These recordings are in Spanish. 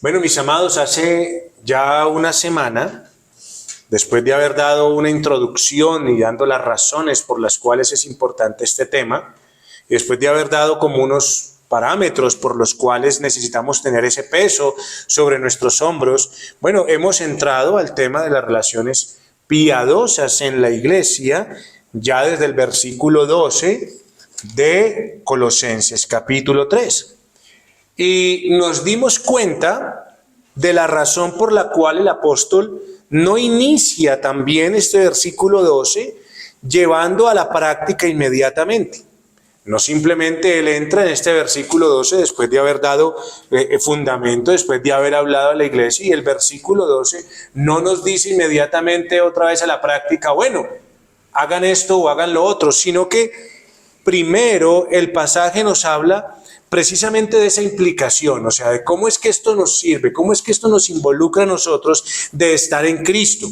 Bueno, mis amados, hace ya una semana, después de haber dado una introducción y dando las razones por las cuales es importante este tema, y después de haber dado como unos parámetros por los cuales necesitamos tener ese peso sobre nuestros hombros, bueno, hemos entrado al tema de las relaciones piadosas en la iglesia, ya desde el versículo 12 de Colosenses capítulo 3. Y nos dimos cuenta de la razón por la cual el apóstol no inicia también este versículo 12 llevando a la práctica inmediatamente. No simplemente él entra en este versículo 12 después de haber dado fundamento, después de haber hablado a la iglesia, y el versículo 12 no nos dice inmediatamente otra vez a la práctica, bueno, hagan esto o hagan lo otro, sino que primero el pasaje nos habla precisamente de esa implicación, o sea, de cómo es que esto nos sirve, cómo es que esto nos involucra a nosotros de estar en Cristo.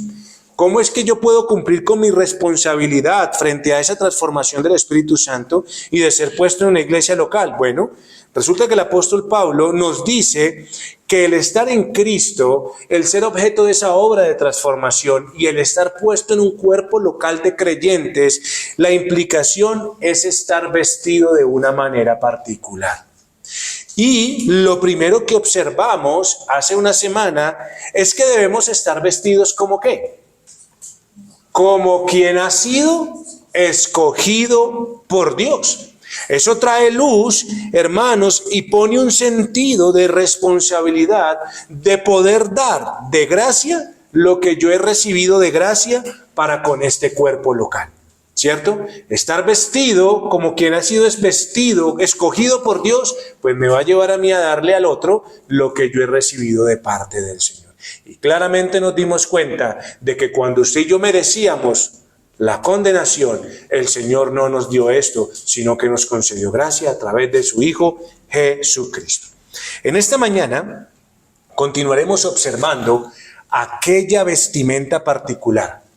¿Cómo es que yo puedo cumplir con mi responsabilidad frente a esa transformación del Espíritu Santo y de ser puesto en una iglesia local? Bueno, resulta que el apóstol Pablo nos dice que el estar en Cristo, el ser objeto de esa obra de transformación y el estar puesto en un cuerpo local de creyentes, la implicación es estar vestido de una manera particular. Y lo primero que observamos hace una semana es que debemos estar vestidos como ¿qué? Como quien ha sido escogido por Dios. Eso trae luz, hermanos, y pone un sentido de responsabilidad de poder dar de gracia lo que yo he recibido de gracia para con este cuerpo local. ¿Cierto? Estar vestido como quien ha sido vestido, escogido por Dios, pues me va a llevar a mí a darle al otro lo que yo he recibido de parte del Señor. Y claramente nos dimos cuenta de que cuando usted y yo merecíamos la condenación, el Señor no nos dio esto, sino que nos concedió gracia a través de su Hijo Jesucristo. En esta mañana continuaremos observando aquella vestimenta particular.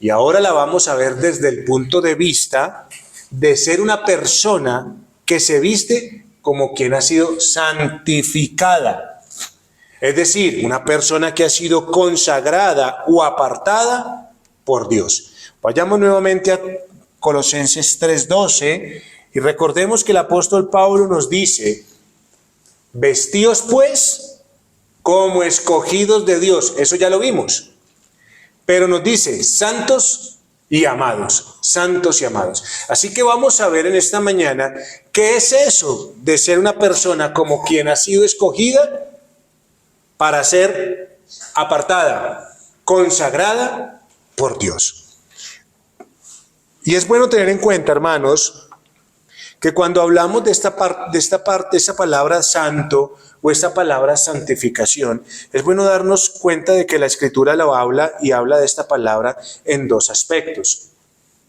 Y ahora la vamos a ver desde el punto de vista de ser una persona que se viste como quien ha sido santificada. Es decir, una persona que ha sido consagrada o apartada por Dios. Vayamos nuevamente a Colosenses 3:12 y recordemos que el apóstol Pablo nos dice, vestíos pues como escogidos de Dios. Eso ya lo vimos. Pero nos dice, santos y amados, santos y amados. Así que vamos a ver en esta mañana, ¿qué es eso de ser una persona como quien ha sido escogida para ser apartada, consagrada por Dios? Y es bueno tener en cuenta, hermanos, que cuando hablamos de esta palabra santo, o esta palabra santificación, es bueno darnos cuenta de que la Escritura lo habla y habla de esta palabra en dos aspectos.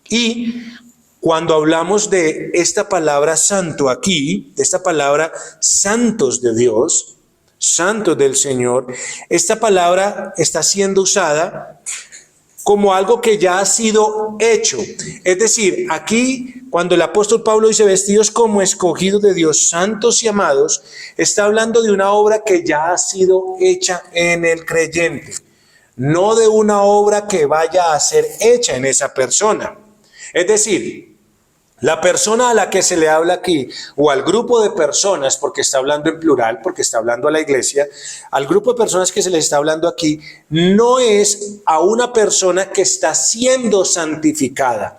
Y cuando hablamos de esta palabra santo aquí, de esta palabra santos de Dios, santos del Señor, esta palabra está siendo usada como algo que ya ha sido hecho. Es decir, aquí cuando el apóstol Pablo dice vestidos como escogidos de Dios, santos y amados, está hablando de una obra que ya ha sido hecha en el creyente, no de una obra que vaya a ser hecha en esa persona. Es decir, la persona a la que se le habla aquí, o al grupo de personas, porque está hablando en plural, porque está hablando a la iglesia, al grupo de personas que se les está hablando aquí, no es a una persona que está siendo santificada,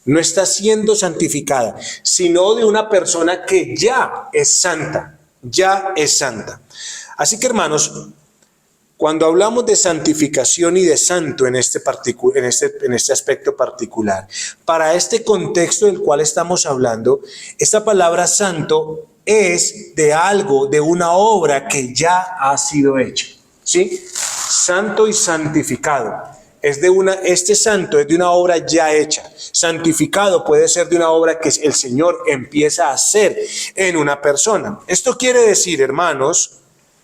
no está siendo santificada, sino de una persona que ya es santa, ya es santa. Así que, hermanos, cuando hablamos de santificación y de santo en este aspecto particular, para este contexto del cual estamos hablando, esta palabra santo es de algo, de una obra que ya ha sido hecha, ¿sí? Santo y santificado. Este santo es de una obra ya hecha. Santificado puede ser de una obra que el Señor empieza a hacer en una persona. Esto quiere decir, hermanos,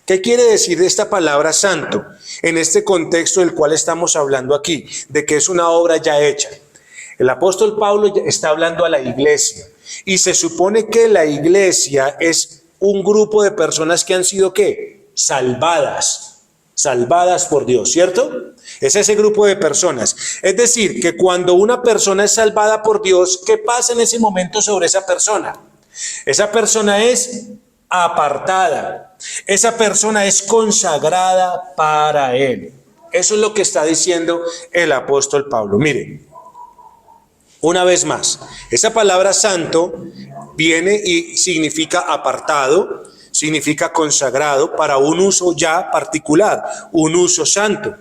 ¿qué quiere decir esta palabra santo en este contexto del cual estamos hablando aquí? De que es una obra ya hecha. El apóstol Pablo está hablando a la iglesia y se supone que la iglesia es un grupo de personas que han sido ¿qué? salvadas por Dios, ¿cierto? Es ese grupo de personas. Es decir, que cuando una persona es salvada por Dios, ¿qué pasa en ese momento sobre esa persona? Esa persona es apartada. Esa persona es consagrada para Él. Eso es lo que está diciendo el apóstol Pablo. Mire, una vez más, esa palabra santo viene y significa apartado, significa consagrado para un uso ya particular, un uso santo.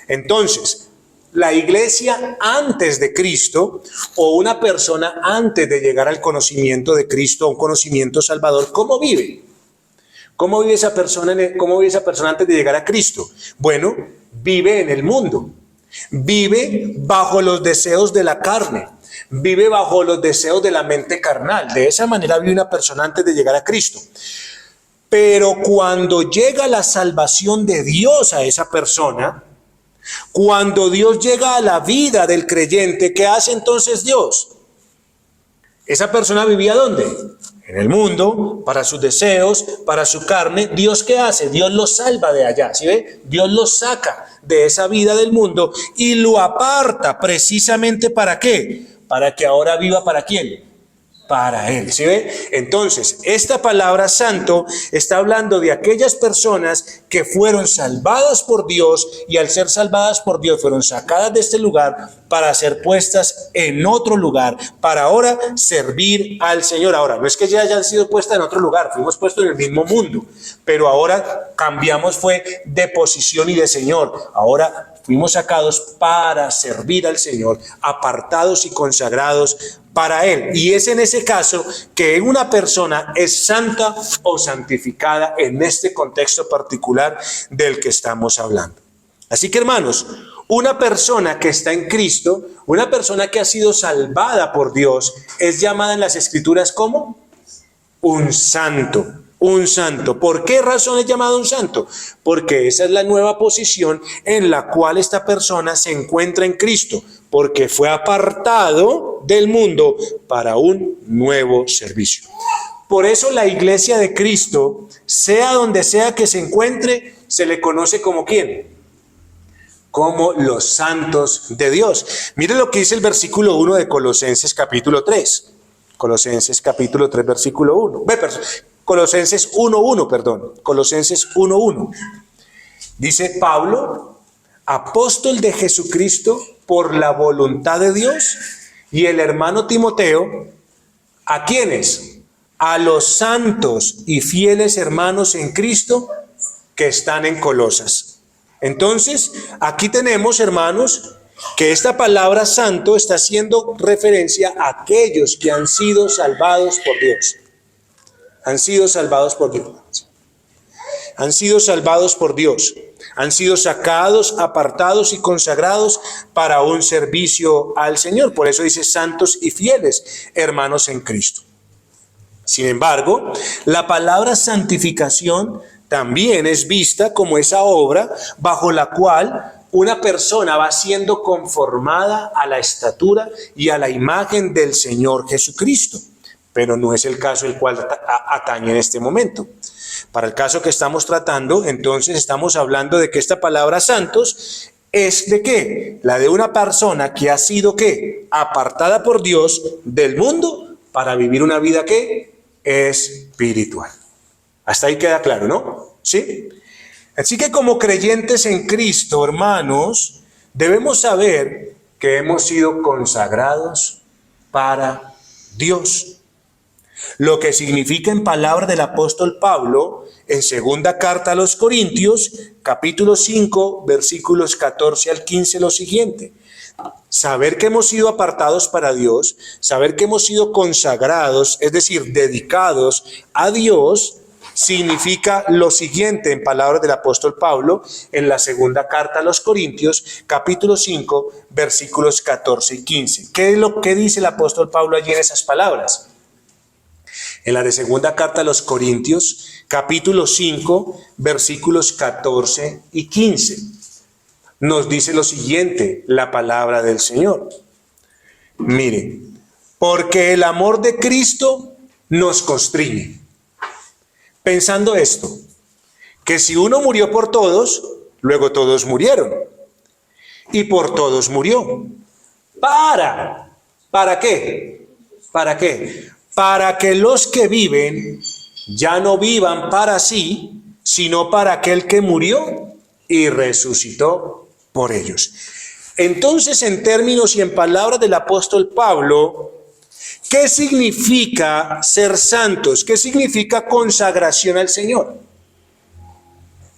Entonces, la iglesia antes de Cristo o una persona antes de llegar al conocimiento de Cristo, un conocimiento salvador, ¿cómo vive? ¿Cómo vive esa persona antes de llegar a Cristo? Bueno, vive en el mundo, vive bajo los deseos de la carne, vive bajo los deseos de la mente carnal. De esa manera vive una persona antes de llegar a Cristo. Pero cuando llega la salvación de Dios a esa persona, cuando Dios llega a la vida del creyente, ¿qué hace entonces Dios? Esa persona vivía ¿dónde? En el mundo, para sus deseos, para su carne. ¿Dios qué hace? Dios lo salva de allá, ¿sí ve? Dios lo saca de esa vida del mundo y lo aparta precisamente ¿para qué? Para que ahora viva ¿para quién? Para Él, ¿sí ve? Entonces, esta palabra santo está hablando de aquellas personas que fueron salvadas por Dios y al ser salvadas por Dios fueron sacadas de este lugar para ser puestas en otro lugar, para ahora servir al Señor. Ahora, no es que ya hayan sido puestas en otro lugar, fuimos puestos en el mismo mundo, pero ahora cambiamos fue de posición y de Señor. Ahora fuimos sacados para servir al Señor, apartados y consagrados para Él. Y es en ese caso que una persona es santa o santificada en este contexto particular del que estamos hablando. Así que, hermanos, una persona que está en Cristo, una persona que ha sido salvada por Dios, es llamada en las Escrituras como un santo. Un santo. ¿Por qué razón es llamado un santo? Porque esa es la nueva posición en la cual esta persona se encuentra en Cristo, porque fue apartado del mundo para un nuevo servicio. Por eso la iglesia de Cristo, sea donde sea que se encuentre, se le conoce como ¿quién? Como los santos de Dios. Mire lo que dice el versículo 1 de Colosenses capítulo 3. Colosenses capítulo 3, versículo 1. Colosenses 1:1, perdón. Colosenses 1:1. Dice Pablo, apóstol de Jesucristo por la voluntad de Dios, y el hermano Timoteo, ¿a quiénes? A los santos y fieles hermanos en Cristo que están en Colosas. Entonces, aquí tenemos, hermanos, que esta palabra santo está haciendo referencia a aquellos que han sido salvados por Dios. Han sido salvados por Dios. Han sido salvados por Dios. Han sido sacados, apartados y consagrados para un servicio al Señor. Por eso dice santos y fieles, hermanos en Cristo. Sin embargo, la palabra santificación también es vista como esa obra bajo la cual una persona va siendo conformada a la estatura y a la imagen del Señor Jesucristo. Pero no es el caso el cual atañe en este momento. Para el caso que estamos tratando, entonces estamos hablando de que esta palabra santos es de ¿qué? La de una persona que ha sido ¿qué? Apartada por Dios del mundo para vivir una vida ¿qué? Espiritual. Hasta ahí queda claro, ¿no? ¿Sí? Así que como creyentes en Cristo, hermanos, debemos saber que hemos sido consagrados para Dios. Lo que significa en palabras del apóstol Pablo en segunda carta a los Corintios, capítulo 5, versículos 14 al 15, lo siguiente. Saber que hemos sido apartados para Dios, saber que hemos sido consagrados, es decir, dedicados a Dios, significa lo siguiente en palabras del apóstol Pablo en la segunda carta a los Corintios, capítulo 5, versículos 14 y 15. ¿Qué es lo que dice el apóstol Pablo allí en esas palabras? En la de segunda carta a los Corintios, capítulo 5, versículos 14 y 15. Nos dice lo siguiente, la palabra del Señor. Mire, porque el amor de Cristo nos constriñe. Pensando esto, que si uno murió por todos, luego todos murieron. Y por todos murió. ¿Para qué? ¿Para qué? Para que los que viven ya no vivan para sí, sino para aquel que murió y resucitó por ellos. Entonces, en términos y en palabras del apóstol Pablo, ¿qué significa ser santos? ¿Qué significa consagración al Señor?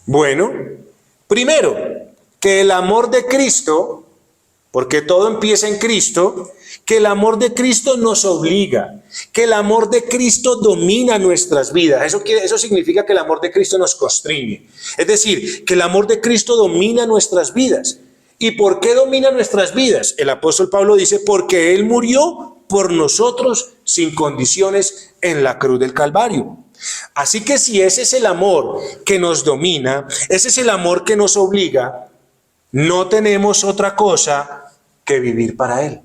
Bueno, primero, que el amor de Cristo, porque todo empieza en Cristo, que el amor de Cristo nos obliga, que el amor de Cristo domina nuestras vidas. Eso significa que el amor de Cristo nos constriñe. Es decir, que el amor de Cristo domina nuestras vidas. ¿Y por qué domina nuestras vidas? El apóstol Pablo dice, porque Él murió por nosotros sin condiciones en la cruz del Calvario. Así que si ese es el amor que nos domina, ese es el amor que nos obliga, no tenemos otra cosa que vivir para Él.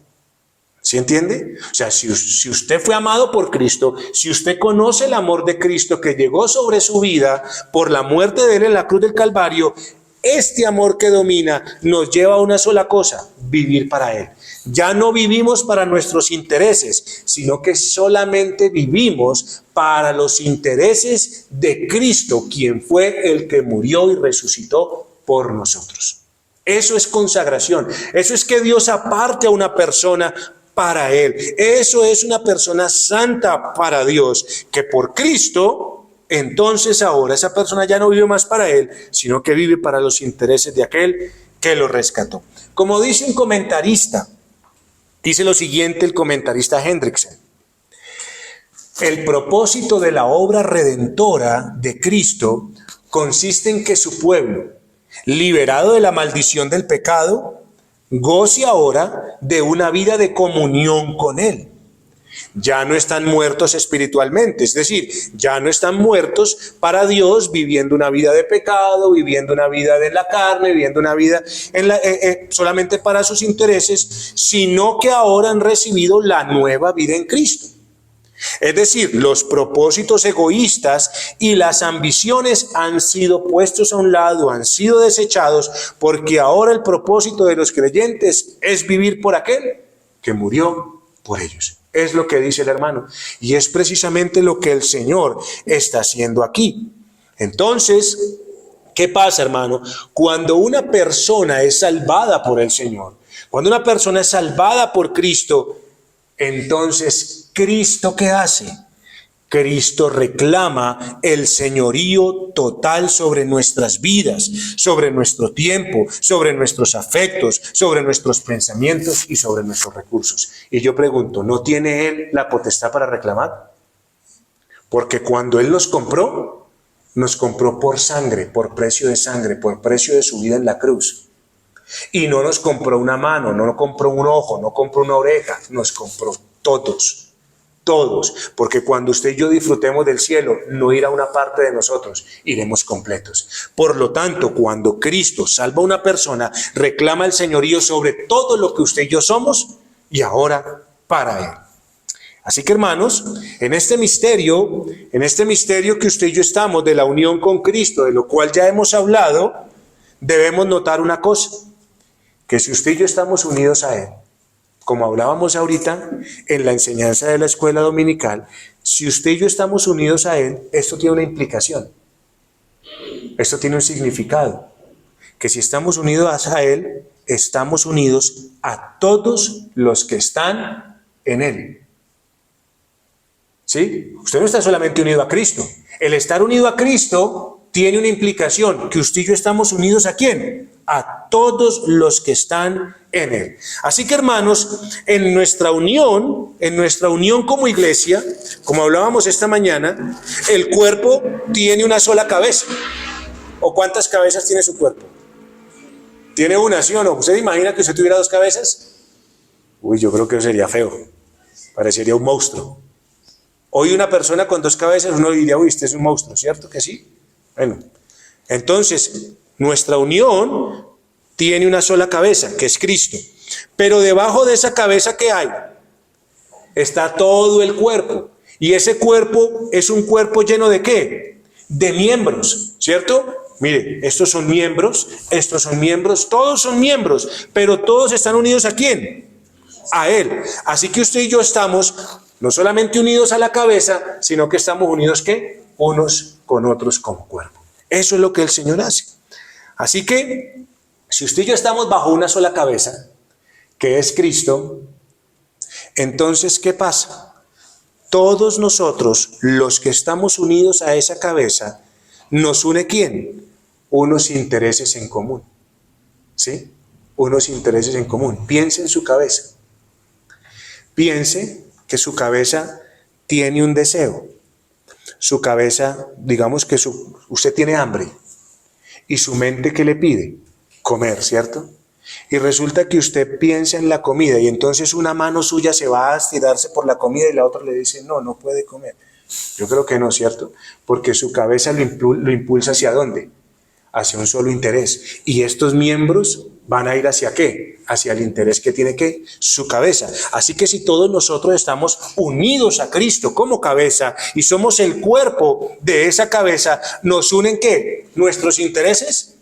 ¿Sí entiende? O sea, si usted fue amado por Cristo, si usted conoce el amor de Cristo que llegó sobre su vida por la muerte de Él en la cruz del Calvario, este amor que domina nos lleva a una sola cosa, vivir para Él. Ya no vivimos para nuestros intereses, sino que solamente vivimos para los intereses de Cristo, quien fue el que murió y resucitó por nosotros. Eso es consagración. Eso es que Dios aparte a una persona para Él. Eso es una persona santa para Dios, que por Cristo, entonces ahora esa persona ya no vive más para Él, sino que vive para los intereses de aquel que lo rescató. Como dice un comentarista, dice lo siguiente el comentarista Hendrickson: el propósito de la obra redentora de Cristo consiste en que su pueblo, liberado de la maldición del pecado, goce ahora de una vida de comunión con Él. Ya no están muertos espiritualmente, es decir, ya no están muertos para Dios viviendo una vida de pecado, viviendo una vida de la carne, viviendo una vida solamente para sus intereses, sino que ahora han recibido la nueva vida en Cristo. Es decir, los propósitos egoístas y las ambiciones han sido puestos a un lado, han sido desechados, porque ahora el propósito de los creyentes es vivir por aquel que murió por ellos. Es lo que dice el hermano. Y es precisamente lo que el Señor está haciendo aquí. Entonces, ¿qué pasa, hermano? Cuando una persona es salvada por el Señor, cuando una persona es salvada por Cristo, entonces, ¿Cristo qué hace? Cristo reclama el señorío total sobre nuestras vidas, sobre nuestro tiempo, sobre nuestros afectos, sobre nuestros pensamientos y sobre nuestros recursos. Y yo pregunto, ¿no tiene Él la potestad para reclamar? Porque cuando Él nos compró por sangre, por precio de sangre, por precio de su vida en la cruz. Y no nos compró una mano, no nos compró un ojo, no compró una oreja, nos compró todos. Todos, porque cuando usted y yo disfrutemos del cielo, no irá una parte de nosotros, iremos completos. Por lo tanto, cuando Cristo salva a una persona, reclama el señorío sobre todo lo que usted y yo somos, y ahora para Él. Así que, hermanos, en este misterio que usted y yo estamos de la unión con Cristo, de lo cual ya hemos hablado, debemos notar una cosa, que si usted y yo estamos unidos a Él, como hablábamos ahorita en la enseñanza de la escuela dominical, si usted y yo estamos unidos a Él, esto tiene una implicación. Esto tiene un significado. Que si estamos unidos a Él, estamos unidos a todos los que están en Él. ¿Sí? Usted no está solamente unido a Cristo. El estar unido a Cristo tiene una implicación, que usted y yo estamos unidos ¿a quién? A todos los que están en Él. Así que, hermanos, en nuestra unión como iglesia, como hablábamos esta mañana, el cuerpo tiene una sola cabeza. ¿O cuántas cabezas tiene su cuerpo? Tiene una, ¿sí o no? ¿Usted imagina que usted tuviera dos cabezas? Uy, yo creo que eso sería feo. Parecería un monstruo. Hoy una persona con dos cabezas, uno diría, uy, este es un monstruo, ¿cierto que sí? Bueno, entonces, nuestra unión tiene una sola cabeza, que es Cristo. Pero debajo de esa cabeza, ¿qué hay? Está todo el cuerpo. Y ese cuerpo es un cuerpo lleno de ¿qué? de miembros, ¿cierto? Mire, estos son miembros, todos son miembros, pero todos están unidos ¿a quién? A Él. Así que usted y yo estamos no solamente unidos a la cabeza, sino que estamos unidos ¿qué? Unos con otros como cuerpo. Eso es lo que el Señor hace. Así que, si usted y yo estamos bajo una sola cabeza, que es Cristo, entonces, ¿qué pasa? Todos nosotros, los que estamos unidos a esa cabeza, ¿nos une quién? Unos intereses en común. ¿Sí? Unos intereses en común. Piense en su cabeza. Piense que su cabeza tiene un deseo. Su cabeza, digamos que usted tiene hambre. ¿Y su mente qué le pide? Comer, ¿cierto? Y resulta que usted piensa en la comida y entonces una mano suya se va a estirarse por la comida y la otra le dice, no, no puede comer. Yo creo que no, ¿cierto? Porque su cabeza lo impulsa ¿hacia dónde? Hacia un solo interés. Y estos miembros van a ir ¿hacia qué? Hacia el interés que tiene ¿qué? Su cabeza. Así que si todos nosotros estamos unidos a Cristo como cabeza y somos el cuerpo de esa cabeza, ¿nos unen qué? ¿Nuestros intereses?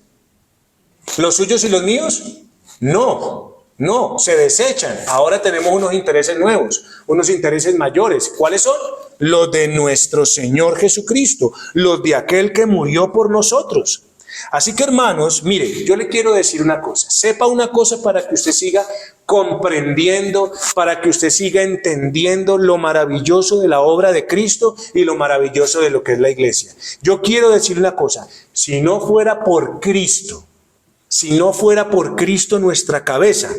¿Los suyos y los míos? No, no, se desechan. Ahora tenemos unos intereses nuevos, unos intereses mayores. ¿Cuáles son? Los de nuestro Señor Jesucristo, los de aquel que murió por nosotros. Así que hermanos, mire, yo le quiero decir una cosa, sepa una cosa para que usted siga comprendiendo, para que usted siga entendiendo lo maravilloso de la obra de Cristo y lo maravilloso de lo que es la iglesia. Yo quiero decir una cosa, si no fuera por Cristo nuestra cabeza,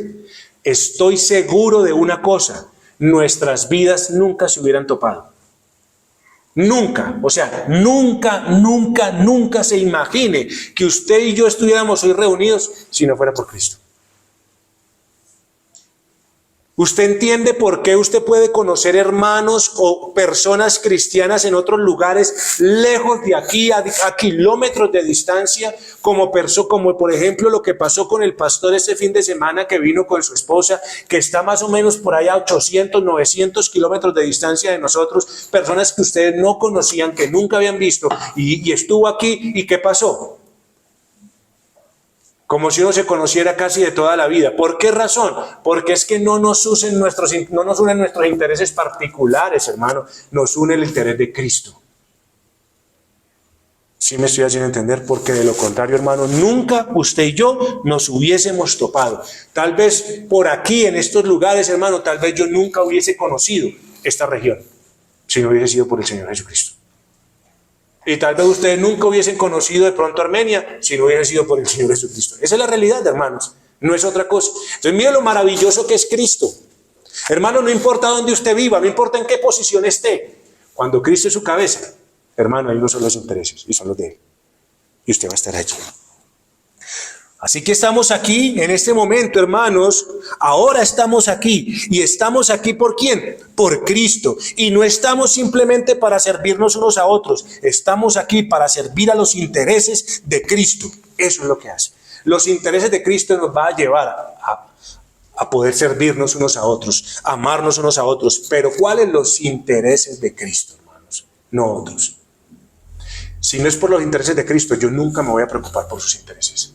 estoy seguro de una cosa, nuestras vidas nunca se hubieran topado. Nunca, o sea, nunca se imagine que usted y yo estuviéramos hoy reunidos si no fuera por Cristo. ¿Usted entiende por qué usted puede conocer hermanos o personas cristianas en otros lugares lejos de aquí, a kilómetros de distancia, como por ejemplo lo que pasó con el pastor este fin de semana que vino con su esposa, que está más o menos por allá a 800, 900 kilómetros de distancia de nosotros, personas que ustedes no conocían, que nunca habían visto, y estuvo aquí, ¿y qué pasó? Como si uno se conociera casi de toda la vida. ¿Por qué razón? Porque es que no nos unen nuestros intereses particulares, hermano. Nos une el interés de Cristo. ¿Sí me estoy haciendo entender? Porque de lo contrario, hermano, nunca usted y yo nos hubiésemos topado. Tal vez por aquí, en estos lugares, hermano, tal vez yo nunca hubiese conocido esta región si no hubiese sido por el Señor Jesucristo. Y tal vez ustedes nunca hubiesen conocido de pronto Armenia si no hubiese sido por el Señor Jesucristo. Esa es la realidad, hermanos. No es otra cosa. Entonces, mire lo maravilloso que es Cristo. Hermano, no importa dónde usted viva, no importa en qué posición esté. Cuando Cristo es su cabeza, hermano, ahí no son los intereses, y son los de Él. Y usted va a estar allí. Así que estamos aquí en este momento, hermanos. Ahora estamos aquí. ¿Y estamos aquí por quién? Por Cristo. Y no estamos simplemente para servirnos unos a otros. Estamos aquí para servir a los intereses de Cristo. Eso es lo que hace. Los intereses de Cristo nos va a llevar a poder servirnos unos a otros, amarnos unos a otros. Pero ¿cuáles los intereses de Cristo, hermanos? No otros. Si no es por los intereses de Cristo, yo nunca me voy a preocupar por sus intereses.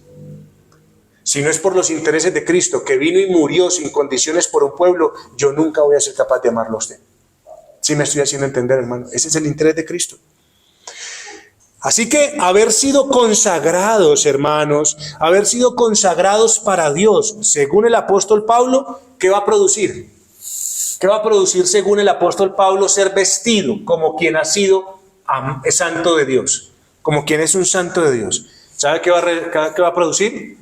Si no es por los intereses de Cristo, que vino y murió sin condiciones por un pueblo, yo nunca voy a ser capaz de amarlo a usted. ¿Sí me estoy haciendo entender, hermano? Ese es el interés de Cristo. Así que haber sido consagrados, hermanos, haber sido consagrados para Dios, según el apóstol Pablo, ¿qué va a producir? ¿Qué va a producir según el apóstol Pablo? Ser vestido como quien ha sido santo de Dios, como quien es un santo de Dios. ¿Sabe qué va a producir?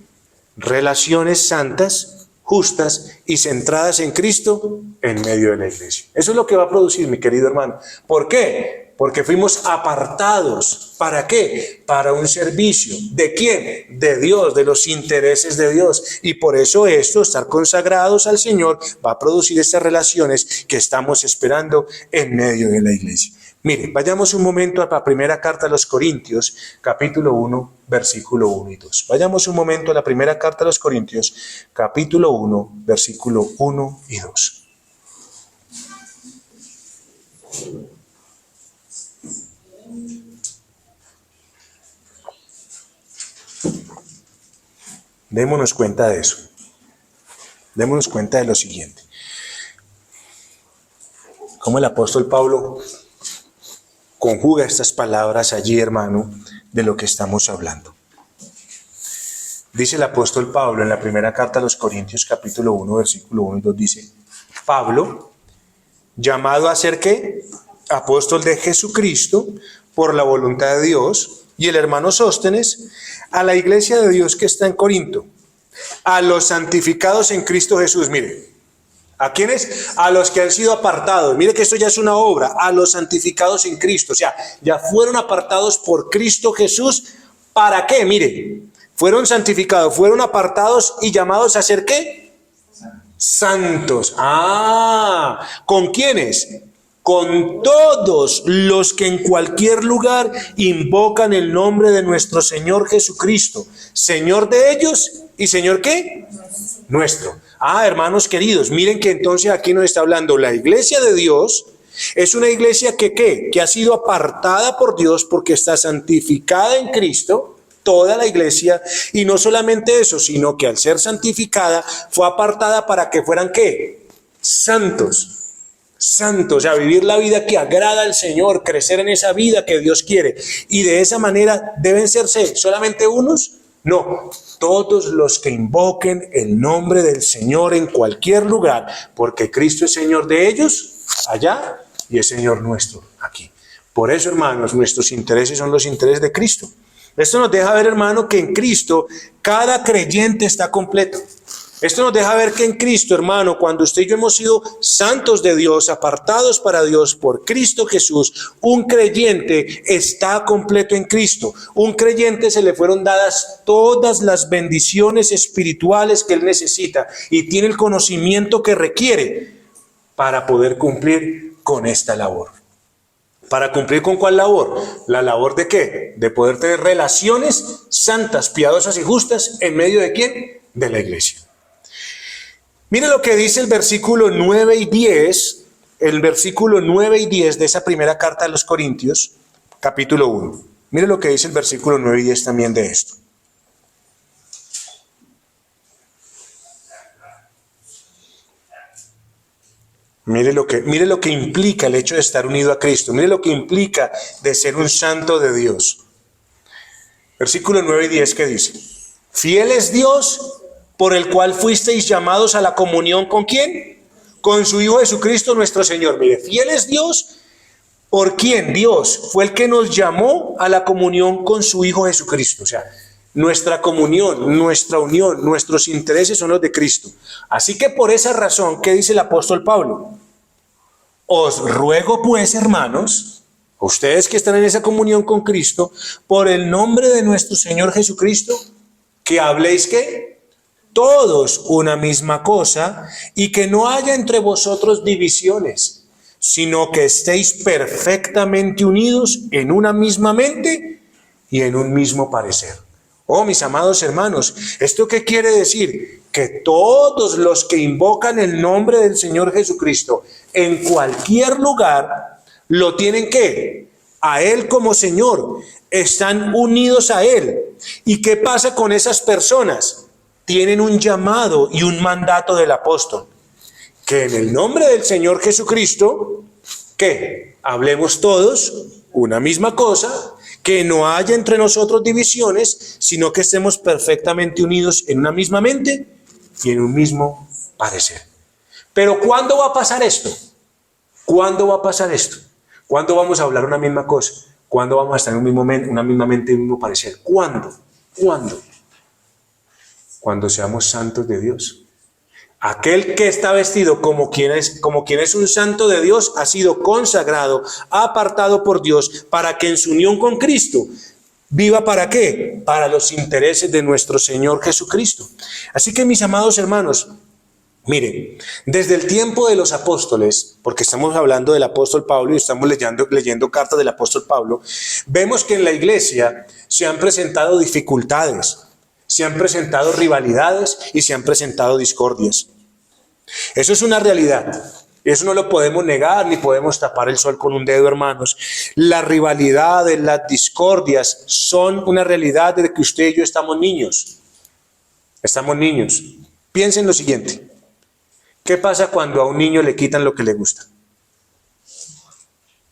Relaciones santas, justas y centradas en Cristo en medio de la iglesia. Eso es lo que va a producir, mi querido hermano. ¿Por qué? Porque fuimos apartados. ¿Para qué? Para un servicio. ¿De quién? De Dios, de los intereses de Dios. Y por eso estar consagrados al Señor, va a producir estas relaciones que estamos esperando en medio de la iglesia. Mire, vayamos un momento a la primera carta a los Corintios, capítulo 1, versículo 1 y 2. Vayamos un momento a la primera carta a los Corintios, capítulo 1, versículo 1 y 2. Démonos cuenta de eso. Démonos cuenta de lo siguiente. Cómo el apóstol Pablo conjuga estas palabras allí, hermano, de lo que estamos hablando. Dice el apóstol Pablo en la primera carta a los Corintios, capítulo 1, versículo 1 y 2, dice: Pablo, llamado a ser ¿qué? Apóstol de Jesucristo por la voluntad de Dios, y el hermano Sóstenes, a la iglesia de Dios que está en Corinto, a los santificados en Cristo Jesús. Mire, ¿a quiénes? A los que han sido apartados. Mire que esto ya es una obra, a los santificados en Cristo. O sea, ya fueron apartados por Cristo Jesús. ¿Para qué? Mire, fueron santificados, fueron apartados y llamados a ser ¿qué? Santos. ¿Con quiénes? Con todos los que en cualquier lugar invocan el nombre de nuestro Señor Jesucristo, Señor de ellos y Señor ¿qué? Nuestro. Hermanos queridos, miren que entonces aquí nos está hablando la iglesia de Dios. Es una iglesia que ¿qué? Que ha sido apartada por Dios porque está santificada en Cristo. Toda la iglesia, y no solamente eso, sino que al ser santificada fue apartada para que fueran ¿qué? Santos, o sea, vivir la vida que agrada al Señor, crecer en esa vida que Dios quiere, y de esa manera deben serse solamente unos, no, todos los que invoquen el nombre del Señor en cualquier lugar, porque Cristo es Señor de ellos allá y es Señor nuestro aquí. Por eso, hermanos, nuestros intereses son los intereses de Cristo. Esto nos deja ver, hermano, que en Cristo cada creyente está completo. Esto nos deja ver que en Cristo, hermano, cuando usted y yo hemos sido santos de Dios, apartados para Dios por Cristo Jesús, un creyente está completo en Cristo. Un creyente se le fueron dadas todas las bendiciones espirituales que él necesita y tiene el conocimiento que requiere para poder cumplir con esta labor. ¿Para cumplir con cuál labor? ¿La labor de qué? De poder tener relaciones santas, piadosas y justas, ¿en medio de quién? De la iglesia. Mire lo que dice el versículo 9 y 10, el versículo 9 y 10 de esa primera carta a los Corintios, capítulo 1. Mire lo que dice el versículo 9 y 10 también de esto. Mire lo que implica el hecho de estar unido a Cristo. Mire lo que implica de ser un santo de Dios. Versículo 9 y 10, ¿qué dice? Fiel es Dios, por el cual fuisteis llamados a la comunión, ¿con quién? Con su Hijo Jesucristo nuestro Señor. Mire, fiel es Dios, ¿por quién? Dios fue el que nos llamó a la comunión con su Hijo Jesucristo. O sea, nuestra comunión, nuestra unión, nuestros intereses son los de Cristo. Así que por esa razón, ¿qué dice el apóstol Pablo? Os ruego pues, hermanos, ustedes que están en esa comunión con Cristo, por el nombre de nuestro Señor Jesucristo, que habléis ¿qué? Todos una misma cosa, y que no haya entre vosotros divisiones, sino que estéis perfectamente unidos en una misma mente y en un mismo parecer. Oh, mis amados hermanos, ¿esto qué quiere decir? Que todos los que invocan el nombre del Señor Jesucristo en cualquier lugar, lo tienen ¿qué? A Él como Señor, están unidos a Él. ¿Y qué pasa con esas personas? Tienen un llamado y un mandato del apóstol, que en el nombre del Señor Jesucristo, ¿qué? Hablemos todos una misma cosa, que no haya entre nosotros divisiones, sino que estemos perfectamente unidos en una misma mente y en un mismo parecer. Pero ¿cuándo va a pasar esto? ¿Cuándo va a pasar esto? ¿Cuándo vamos a hablar una misma cosa? ¿Cuándo vamos a estar en una misma mente y un mismo parecer? ¿Cuándo? ¿Cuándo? Cuando seamos santos de Dios. Aquel que está vestido como quien es un santo de Dios ha sido consagrado, apartado por Dios para que en su unión con Cristo viva ¿para qué? Para los intereses de nuestro Señor Jesucristo. Así que mis amados hermanos, miren, desde el tiempo de los apóstoles, porque estamos hablando del apóstol Pablo y estamos leyendo cartas del apóstol Pablo, vemos que en la iglesia se han presentado dificultades, se han presentado rivalidades y se han presentado discordias. Eso es una realidad. Eso no lo podemos negar ni podemos tapar el sol con un dedo, hermanos. Las rivalidades, las discordias son una realidad desde que usted y yo estamos niños. Estamos niños. Piensen lo siguiente. ¿Qué pasa cuando a un niño le quitan lo que le gusta?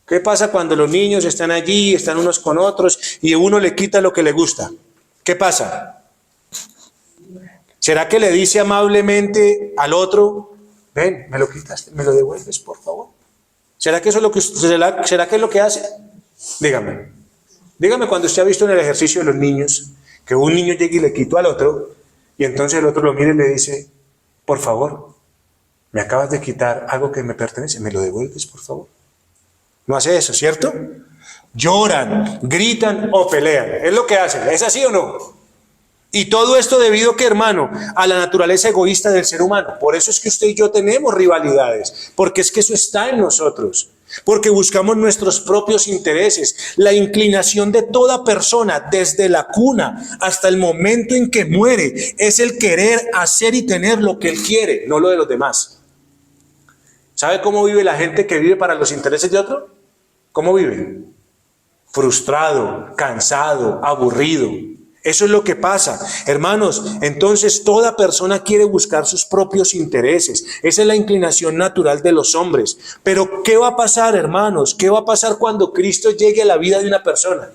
¿Qué pasa cuando los niños están allí, están unos con otros y uno le quita lo que le gusta? ¿Qué pasa? ¿Será que le dice amablemente al otro, ven, me lo quitaste, me lo devuelves, por favor? ¿Será que eso es lo que será que es lo que hace? Dígame. Dígame cuando usted ha visto en el ejercicio de los niños que un niño llega y le quitó al otro y entonces el otro lo mira y le dice, por favor, me acabas de quitar algo que me pertenece, ¿me lo devuelves, por favor? No hace eso, ¿cierto? Lloran, gritan o pelean. Es lo que hacen. ¿Es así o no? Y todo esto debido, que hermano, a la naturaleza egoísta del ser humano. Por eso es que usted y yo tenemos rivalidades. Porque es que eso está en nosotros. Porque buscamos nuestros propios intereses. La inclinación de toda persona, desde la cuna hasta el momento en que muere, es el querer hacer y tener lo que él quiere, no lo de los demás. ¿Sabe cómo vive la gente que vive para los intereses de otro? ¿Cómo vive? Frustrado, cansado, aburrido. Eso es lo que pasa, hermanos. Entonces toda persona quiere buscar sus propios intereses. Esa es la inclinación natural de los hombres. Pero ¿qué va a pasar, hermanos? ¿Qué va a pasar cuando Cristo llegue a la vida de una persona?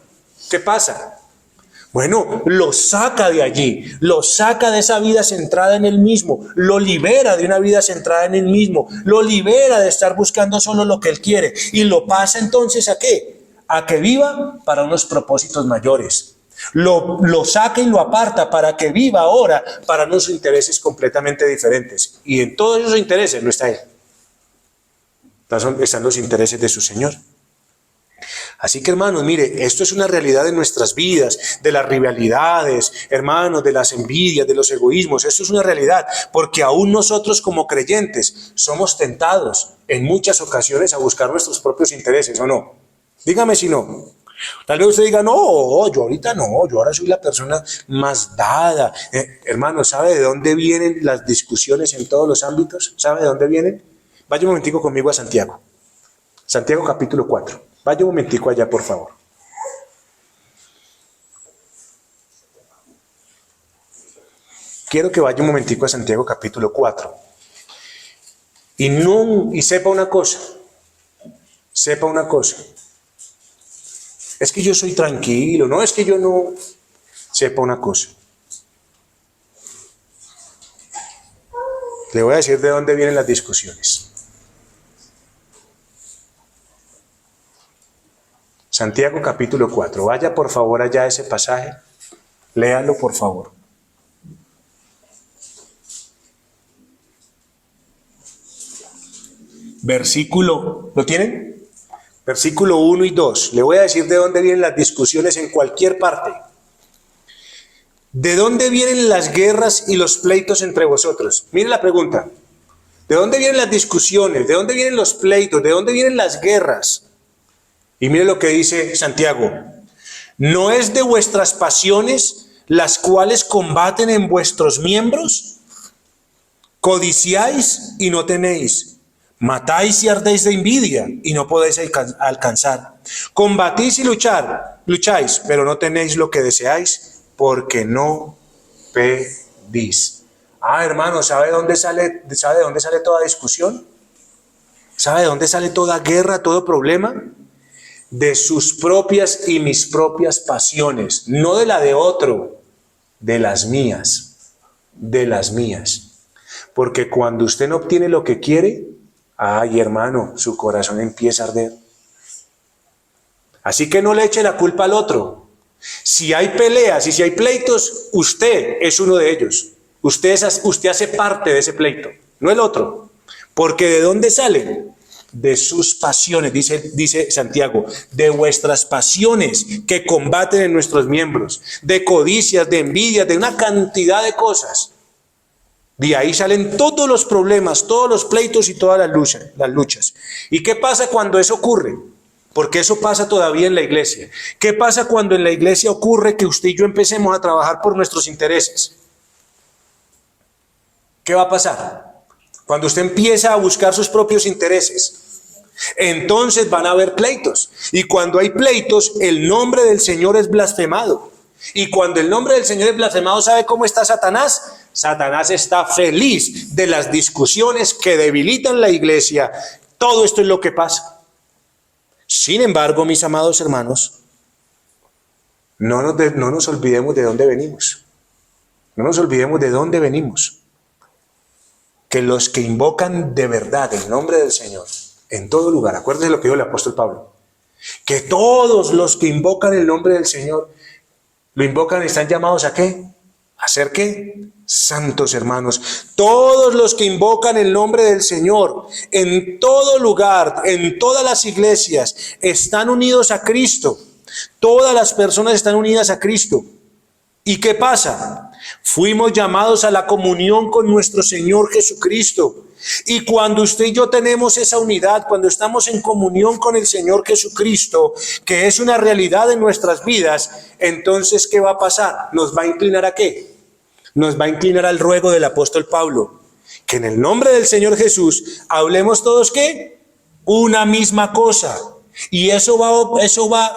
¿Qué pasa? Bueno, lo saca de allí, lo saca de esa vida centrada en él mismo, lo libera de una vida centrada en él mismo, lo libera de estar buscando solo lo que él quiere y lo pasa entonces ¿a qué? A que viva para unos propósitos mayores. Lo saca y lo aparta para que viva ahora para unos intereses completamente diferentes. Y en todos esos intereses no está él. Están los intereses de su Señor. Así que, hermanos, mire, esto es una realidad de nuestras vidas, de las rivalidades, hermanos, de las envidias, de los egoísmos. Esto es una realidad, porque aún nosotros como creyentes somos tentados en muchas ocasiones a buscar nuestros propios intereses, ¿o no? Dígame si no. Tal vez usted diga, no, yo ahorita no, yo ahora soy la persona más dada. Hermano, ¿sabe de dónde vienen las discusiones en todos los ámbitos? ¿Sabe de dónde vienen? Vaya un momentico conmigo a Santiago. Santiago capítulo 4. Vaya un momentico allá, por favor. Quiero que vaya un momentico a Santiago capítulo 4. Y sepa una cosa. Sepa una cosa. Es que yo soy tranquilo, no es que yo no. Sepa una cosa. Le voy a decir de dónde vienen las discusiones. Santiago capítulo 4. Vaya por favor allá a ese pasaje. Léalo por favor. Versículo, ¿lo tienen? Versículo 1 y 2. Le voy a decir de dónde vienen las discusiones en cualquier parte. ¿De dónde vienen las guerras y los pleitos entre vosotros? Mire la pregunta. ¿De dónde vienen las discusiones? ¿De dónde vienen los pleitos? ¿De dónde vienen las guerras? Y mire lo que dice Santiago. ¿No es de vuestras pasiones las cuales combaten en vuestros miembros? Codiciáis y no tenéis. Matáis y ardéis de envidia y no podéis alcanzar. Combatís y lucháis, pero no tenéis lo que deseáis porque no pedís. Hermano, ¿sabe de dónde sale toda discusión? ¿Sabe de dónde sale toda guerra, todo problema? De sus propias y mis propias pasiones, no de la de otro, de las mías, Porque cuando usted no obtiene lo que quiere, hermano, su corazón empieza a arder. Así que no le eche la culpa al otro. Si hay peleas y si hay pleitos, usted es uno de ellos. Usted hace parte de ese pleito, no el otro. Porque ¿de dónde salen? De sus pasiones, dice Santiago, de vuestras pasiones que combaten en nuestros miembros, de codicias, de envidias, de una cantidad de cosas. De ahí salen todos los problemas, todos los pleitos y todas las luchas. ¿Y qué pasa cuando eso ocurre? Porque eso pasa todavía en la iglesia. ¿Qué pasa cuando en la iglesia ocurre que usted y yo empecemos a trabajar por nuestros intereses? ¿Qué va a pasar? Cuando usted empieza a buscar sus propios intereses, entonces van a haber pleitos. Y cuando hay pleitos, el nombre del Señor es blasfemado. Y cuando el nombre del Señor es blasfemado, ¿sabe cómo está Satanás? Satanás está feliz de las discusiones que debilitan la iglesia. Todo esto es lo que pasa. Sin embargo, mis amados hermanos, no nos olvidemos de dónde venimos. No nos olvidemos de dónde venimos. Que los que invocan de verdad el nombre del Señor en todo lugar, acuérdense lo que dijo el apóstol Pablo, que todos los que invocan el nombre del Señor, lo invocan, están llamados ¿a qué? ¿A ser qué? Santos, hermanos. Todos los que invocan el nombre del Señor en todo lugar, en todas las iglesias, están unidos a Cristo. Todas las personas están unidas a Cristo. ¿Y qué pasa? Fuimos llamados a la comunión con nuestro Señor Jesucristo. Y cuando usted y yo tenemos esa unidad, cuando estamos en comunión con el Señor Jesucristo, que es una realidad en nuestras vidas, entonces ¿qué va a pasar? ¿Nos va a inclinar a qué? Nos va a inclinar al ruego del apóstol Pablo, que en el nombre del Señor Jesús hablemos todos ¿qué? Una misma cosa. Y eso va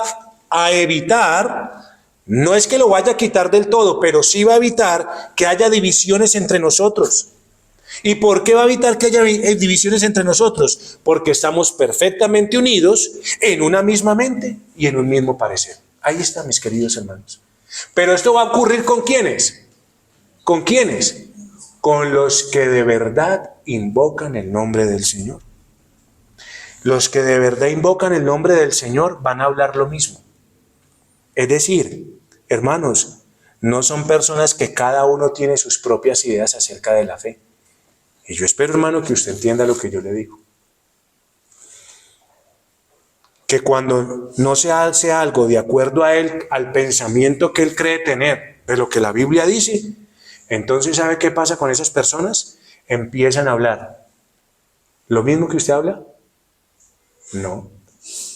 a evitar, no es que lo vaya a quitar del todo, pero sí va a evitar que haya divisiones entre nosotros. ¿Y por qué va a evitar que haya divisiones entre nosotros? Porque estamos perfectamente unidos en una misma mente y en un mismo parecer. Ahí está, mis queridos hermanos. Pero esto va a ocurrir ¿con quiénes? ¿Con quiénes? Con los que de verdad invocan el nombre del Señor. Los que de verdad invocan el nombre del Señor van a hablar lo mismo. Es decir, hermanos, no son personas que cada uno tiene sus propias ideas acerca de la fe. Y yo espero, hermano, que usted entienda lo que yo le digo. Que cuando no se hace algo de acuerdo a él, al pensamiento que él cree tener, de lo que la Biblia dice, entonces ¿sabe qué pasa con esas personas? Empiezan a hablar. ¿Lo mismo que usted habla? No.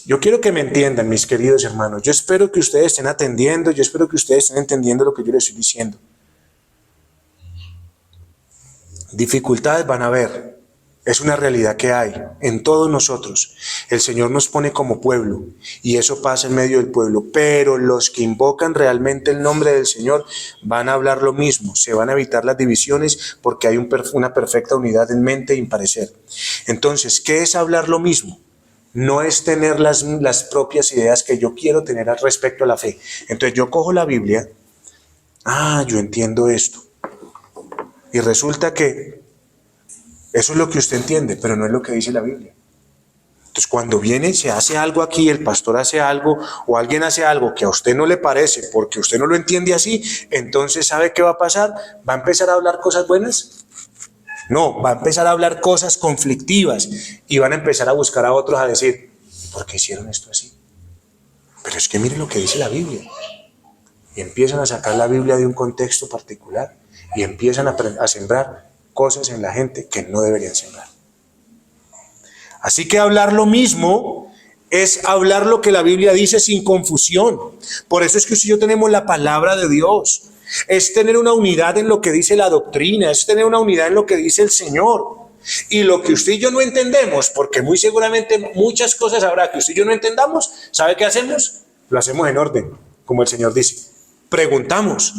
Yo quiero que me entiendan, mis queridos hermanos. Yo espero que ustedes estén atendiendo, yo espero que ustedes estén entendiendo lo que yo les estoy diciendo. Dificultades van a haber. Es una realidad que hay en todos nosotros. El Señor nos pone como pueblo y eso pasa en medio del pueblo. Pero los que invocan realmente el nombre del Señor van a hablar lo mismo. Se van a evitar las divisiones porque hay una perfecta unidad en mente y en parecer. Entonces, ¿qué es hablar lo mismo? No es tener las propias ideas que yo quiero tener al respecto a la fe. Entonces yo cojo la Biblia, yo entiendo esto. Y resulta que eso es lo que usted entiende, pero no es lo que dice la Biblia. Entonces cuando viene, se hace algo aquí, el pastor hace algo o alguien hace algo que a usted no le parece porque usted no lo entiende así, entonces ¿sabe qué va a pasar? ¿Va a empezar a hablar cosas buenas? No, va a empezar a hablar cosas conflictivas y van a empezar a buscar a otros a decir, ¿por qué hicieron esto así? Pero es que miren lo que dice la Biblia. Y empiezan a sacar la Biblia de un contexto particular y empiezan a sembrar cosas en la gente que no deberían sembrar. Así que hablar lo mismo es hablar lo que la Biblia dice sin confusión. Por eso es que usted y yo tenemos la palabra de Dios. Es tener una unidad en lo que dice la doctrina, es tener una unidad en lo que dice el Señor. Y lo que usted y yo no entendemos, porque muy seguramente muchas cosas habrá que usted y yo no entendamos, ¿sabe qué hacemos? Lo hacemos en orden, como el Señor dice. Preguntamos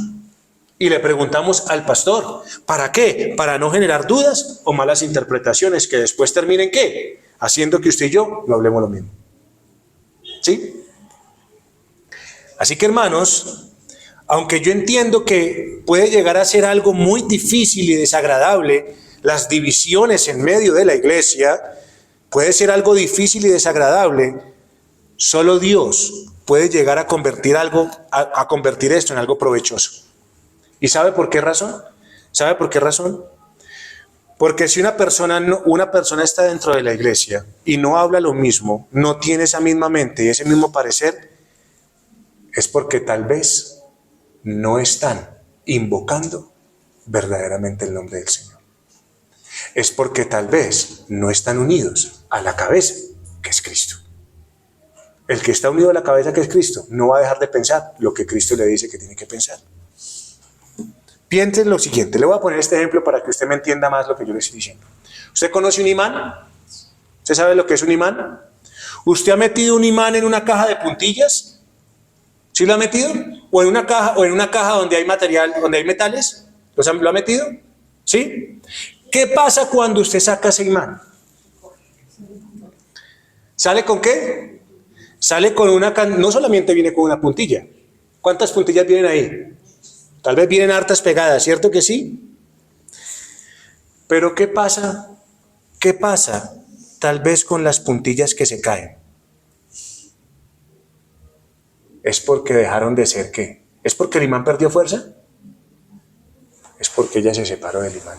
y le preguntamos al pastor. ¿Para qué? Para no generar dudas o malas interpretaciones que después terminen ¿qué? Haciendo que usted y yo no hablemos lo mismo. ¿Sí? Así que hermanos, aunque yo entiendo que puede llegar a ser algo muy difícil y desagradable, las divisiones en medio de la iglesia, puede ser algo difícil y desagradable, solo Dios puede llegar a convertir esto en algo provechoso. ¿Y sabe por qué razón? ¿Sabe por qué razón? Porque si una persona está dentro de la iglesia y no habla lo mismo, no tiene esa misma mente y ese mismo parecer, es porque tal vez no están invocando verdaderamente el nombre del Señor. Es porque tal vez no están unidos a la cabeza, que es Cristo. El que está unido a la cabeza, que es Cristo, no va a dejar de pensar lo que Cristo le dice que tiene que pensar. Piense lo siguiente, le voy a poner este ejemplo para que usted me entienda más lo que yo le estoy diciendo. ¿Usted conoce un imán? ¿Usted sabe lo que es un imán? ¿Usted ha metido un imán en una caja de puntillas? ¿Sí lo ha metido? ¿O en una caja donde hay material, donde hay metales? ¿Lo ha metido? ¿Sí? ¿Qué pasa cuando usted saca ese imán? ¿Sale con qué? Sale con no solamente viene con una puntilla. ¿Cuántas puntillas vienen ahí? Tal vez vienen hartas pegadas, ¿cierto que sí? Pero ¿qué pasa? ¿Qué pasa tal vez con las puntillas que se caen? ¿Es porque dejaron de ser qué? ¿Es porque el imán perdió fuerza? Es porque ella se separó del imán.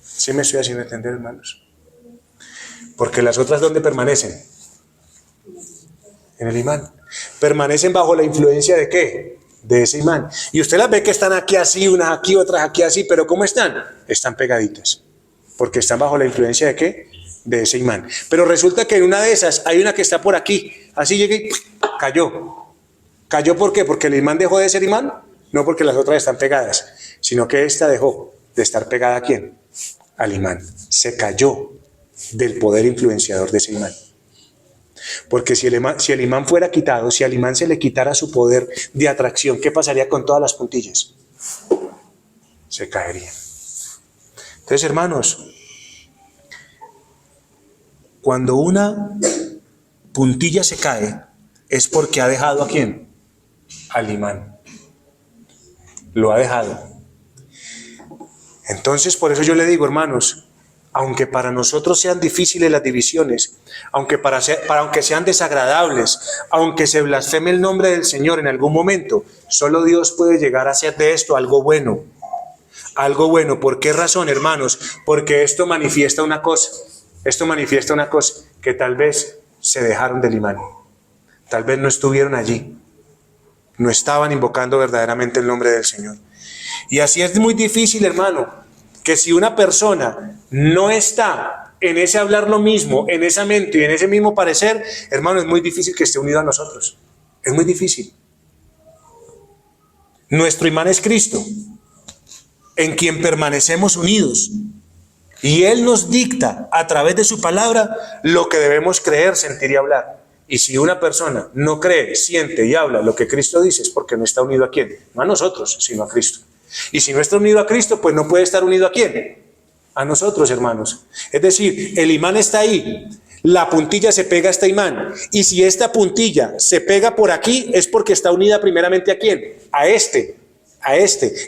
¿Sí me estoy haciendo entender, hermanos? Porque las otras, ¿dónde permanecen? En el imán. Permanecen bajo la influencia ¿de qué? De ese imán. Y usted las ve que están aquí así, unas aquí, otras aquí así, pero ¿cómo están? Están pegaditas. Porque están bajo la influencia ¿de qué? De ese imán. Pero resulta que en una de esas hay una que está por aquí. Así llega y cayó. ¿Cayó por qué? ¿Porque el imán dejó de ser imán? No porque las otras están pegadas, sino que esta dejó de estar pegada ¿a quién? Al imán. Se cayó del poder influenciador de ese imán. Porque si el imán fuera quitado, si al imán se le quitara su poder de atracción, ¿qué pasaría con todas las puntillas? Se caerían. Entonces, hermanos, cuando una puntilla se cae, es porque ha dejado ¿a quién? Al imán. Lo ha dejado. Entonces, por eso yo le digo, hermanos, aunque para nosotros sean difíciles las divisiones, aunque sean desagradables, aunque se blasfeme el nombre del Señor en algún momento, solo Dios puede llegar a hacer de esto algo bueno. Algo bueno. ¿Por qué razón, hermanos? Porque esto manifiesta una cosa. Que tal vez se dejaron del imán. Tal vez no estuvieron allí. No estaban invocando verdaderamente el nombre del Señor. Y así es muy difícil, hermano, que si una persona no está en ese hablar lo mismo, en esa mente y en ese mismo parecer, hermano, es muy difícil que esté unido a nosotros. Es muy difícil. Nuestro imán es Cristo, en quien permanecemos unidos. Y Él nos dicta a través de su palabra lo que debemos creer, sentir y hablar. Y si una persona no cree, siente y habla lo que Cristo dice, es porque no está unido ¿a quién? No a nosotros, sino a Cristo. Y si no está unido a Cristo, pues no puede estar unido ¿a quién? A nosotros, hermanos. Es decir, el imán está ahí, la puntilla se pega a este imán. Y si esta puntilla se pega por aquí, es porque está unida primeramente ¿a quién? A este.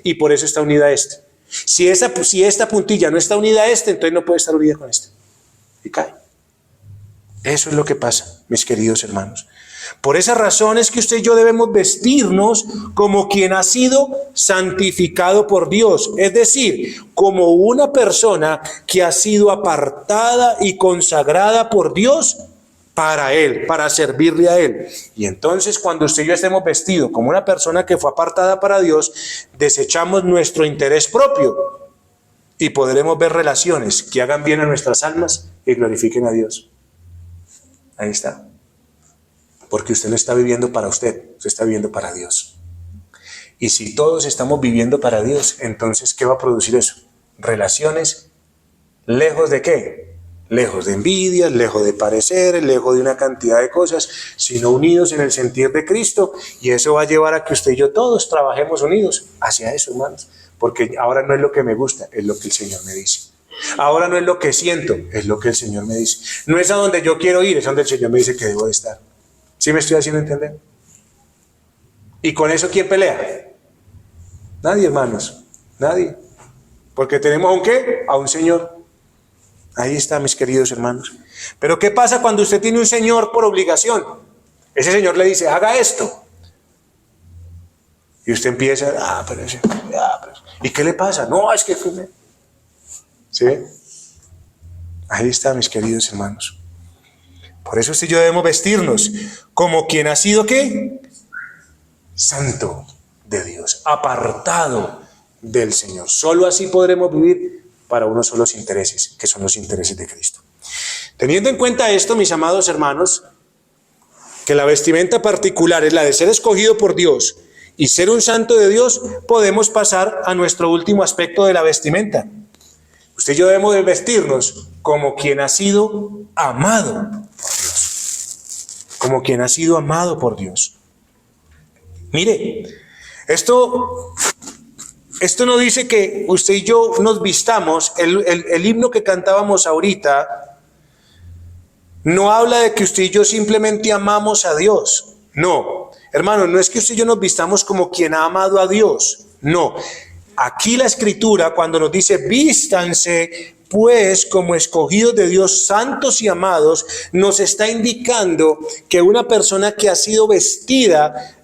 Y por eso está unida a este. Si esta puntilla no está unida a este, entonces no puede estar unida con este. Y cae. Eso es lo que pasa, mis queridos hermanos. Por esa razón es que usted y yo debemos vestirnos como quien ha sido santificado por Dios. Es decir, como una persona que ha sido apartada y consagrada por Dios para Él, para servirle a Él. Y entonces cuando usted y yo estemos vestidos como una persona que fue apartada para Dios, desechamos nuestro interés propio y podremos ver relaciones que hagan bien a nuestras almas y glorifiquen a Dios. Ahí está. Porque usted no está viviendo para usted está viviendo para Dios. Y si todos estamos viviendo para Dios, entonces ¿qué va a producir eso? Relaciones lejos de ¿qué? Lejos de envidias, lejos de pareceres, lejos de una cantidad de cosas, sino unidos en el sentir de Cristo. Y eso va a llevar a que usted y yo todos trabajemos unidos hacia eso, hermanos. Porque ahora no es lo que me gusta, es lo que el Señor me dice. Ahora no es lo que siento, es lo que el Señor me dice. No es a donde yo quiero ir, es donde el Señor me dice que debo de estar. ¿Sí me estoy haciendo entender? ¿Y con eso quién pelea? Nadie, hermanos, nadie. Porque tenemos ¿a un qué? A un Señor. Ahí está, mis queridos hermanos. Pero ¿qué pasa cuando usted tiene un Señor por obligación? Ese Señor le dice, haga esto. Y usted empieza, pero... ¿Y qué le pasa? No, es que... ¿Sí? Ahí está, mis queridos hermanos. Por eso usted y yo debemos vestirnos como quien ha sido ¿qué? Santo de Dios, apartado del Señor. Solo así podremos vivir para unos solos intereses, que son los intereses de Cristo. Teniendo en cuenta esto, mis amados hermanos, que la vestimenta particular es la de ser escogido por Dios y ser un santo de Dios, podemos pasar a nuestro último aspecto de la vestimenta. Usted y yo debemos de vestirnos como quien ha sido amado por Dios. Como quien ha sido amado por Dios. Mire, esto Esto no dice que usted y yo nos vistamos. El himno que cantábamos ahorita no habla de que usted y yo simplemente amamos a Dios. No, hermano, no es que usted y yo nos vistamos como quien ha amado a Dios. No, aquí la Escritura cuando nos dice vístanse pues como escogidos de Dios, santos y amados, nos está indicando que una persona que ha sido vestida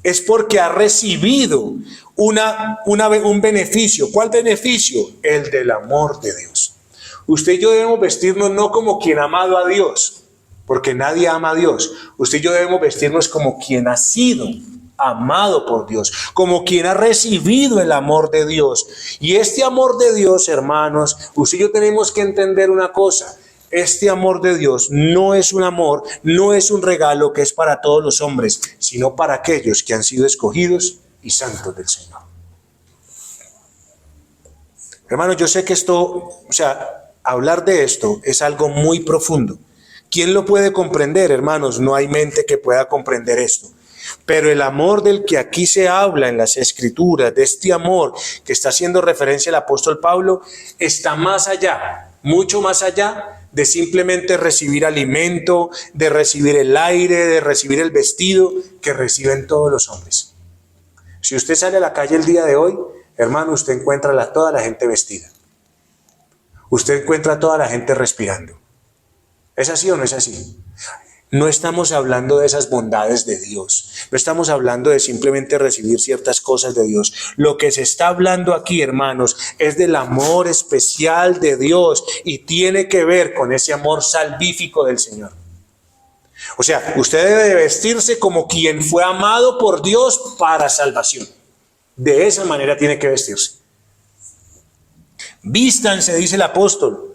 es porque ha recibido un beneficio. ¿Cuál beneficio? El del amor de Dios. Usted y yo debemos vestirnos no como quien ha amado a Dios, porque nadie ama a Dios. Usted y yo debemos vestirnos como quien ha sido amado por Dios, como quien ha recibido el amor de Dios. Y este amor de Dios, hermanos, usted y yo tenemos que entender una cosa. Este amor de Dios no es un amor, no es un regalo que es para todos los hombres, sino para aquellos que han sido escogidos y santos del Señor. Hermanos, yo sé que hablar de esto es algo muy profundo. ¿Quién lo puede comprender, hermanos? No hay mente que pueda comprender esto. Pero el amor del que aquí se habla en las Escrituras, de este amor que está haciendo referencia el apóstol Pablo, está más allá, mucho más allá de simplemente recibir alimento, de recibir el aire, de recibir el vestido que reciben todos los hombres. Si usted sale a la calle el día de hoy, hermano, usted encuentra a toda la gente vestida. Usted encuentra a toda la gente respirando. ¿Es así o no es así? No estamos hablando de esas bondades de Dios. No estamos hablando de simplemente recibir ciertas cosas de Dios. Lo que se está hablando aquí, hermanos, es del amor especial de Dios y tiene que ver con ese amor salvífico del Señor. O sea, usted debe de vestirse como quien fue amado por Dios para salvación. De esa manera tiene que vestirse. Vístanse, dice el apóstol,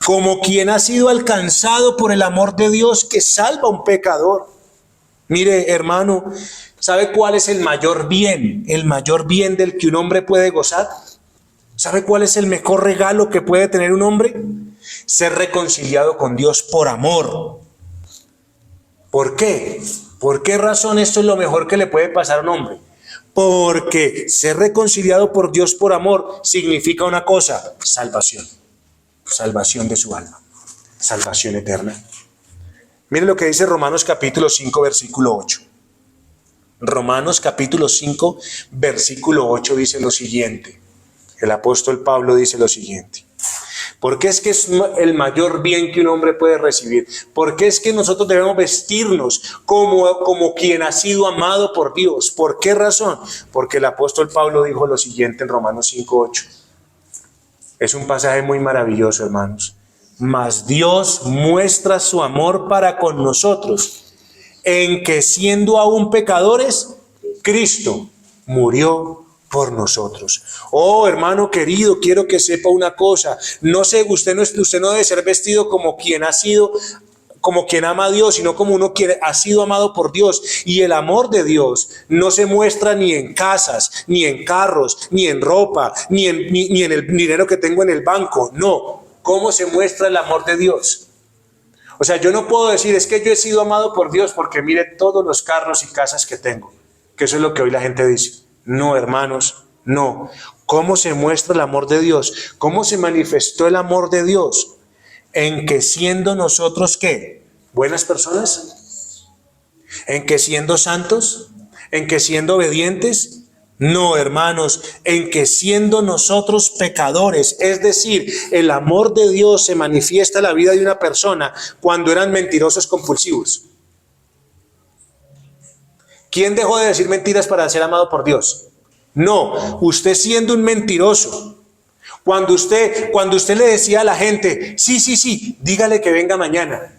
como quien ha sido alcanzado por el amor de Dios que salva a un pecador. Mire, hermano, ¿sabe cuál es el mayor bien? El mayor bien del que un hombre puede gozar. ¿Sabe cuál es el mejor regalo que puede tener un hombre? Ser reconciliado con Dios por amor. ¿Por qué? ¿Por qué razón esto es lo mejor que le puede pasar a un hombre? Porque ser reconciliado por Dios por amor significa una cosa: salvación. Salvación de su alma, salvación eterna. Mire lo que dice Romanos capítulo 5, versículo 8. Romanos capítulo 5, versículo 8 dice lo siguiente. El apóstol Pablo dice lo siguiente. ¿Por qué es que es el mayor bien que un hombre puede recibir? ¿Por qué es que nosotros debemos vestirnos como quien ha sido amado por Dios? ¿Por qué razón? Porque el apóstol Pablo dijo lo siguiente en Romanos 5, 8. Es un pasaje muy maravilloso, hermanos. Mas Dios muestra su amor para con nosotros, en que siendo aún pecadores, Cristo murió por nosotros. Oh, hermano querido, quiero que sepa una cosa. Usted no debe ser vestido como quien ha sido, como quien ama a Dios, sino como uno que ha sido amado por Dios. Y el amor de Dios no se muestra ni en casas, ni en carros, ni en ropa, ni en el dinero que tengo en el banco. No. ¿Cómo se muestra el amor de Dios? O sea, yo no puedo decir, es que yo he sido amado por Dios porque mire todos los carros y casas que tengo. Que eso es lo que hoy la gente dice. No, hermanos, no. ¿Cómo se muestra el amor de Dios? ¿Cómo se manifestó el amor de Dios? En que siendo nosotros, ¿qué? ¿Buenas personas? ¿En que siendo santos? ¿En que siendo obedientes? No, hermanos, en que siendo nosotros pecadores, es decir, el amor de Dios se manifiesta en la vida de una persona cuando eran mentirosos compulsivos. ¿Quién dejó de decir mentiras para ser amado por Dios? No, usted siendo un mentiroso. Cuando usted le decía a la gente, sí, dígale que venga mañana.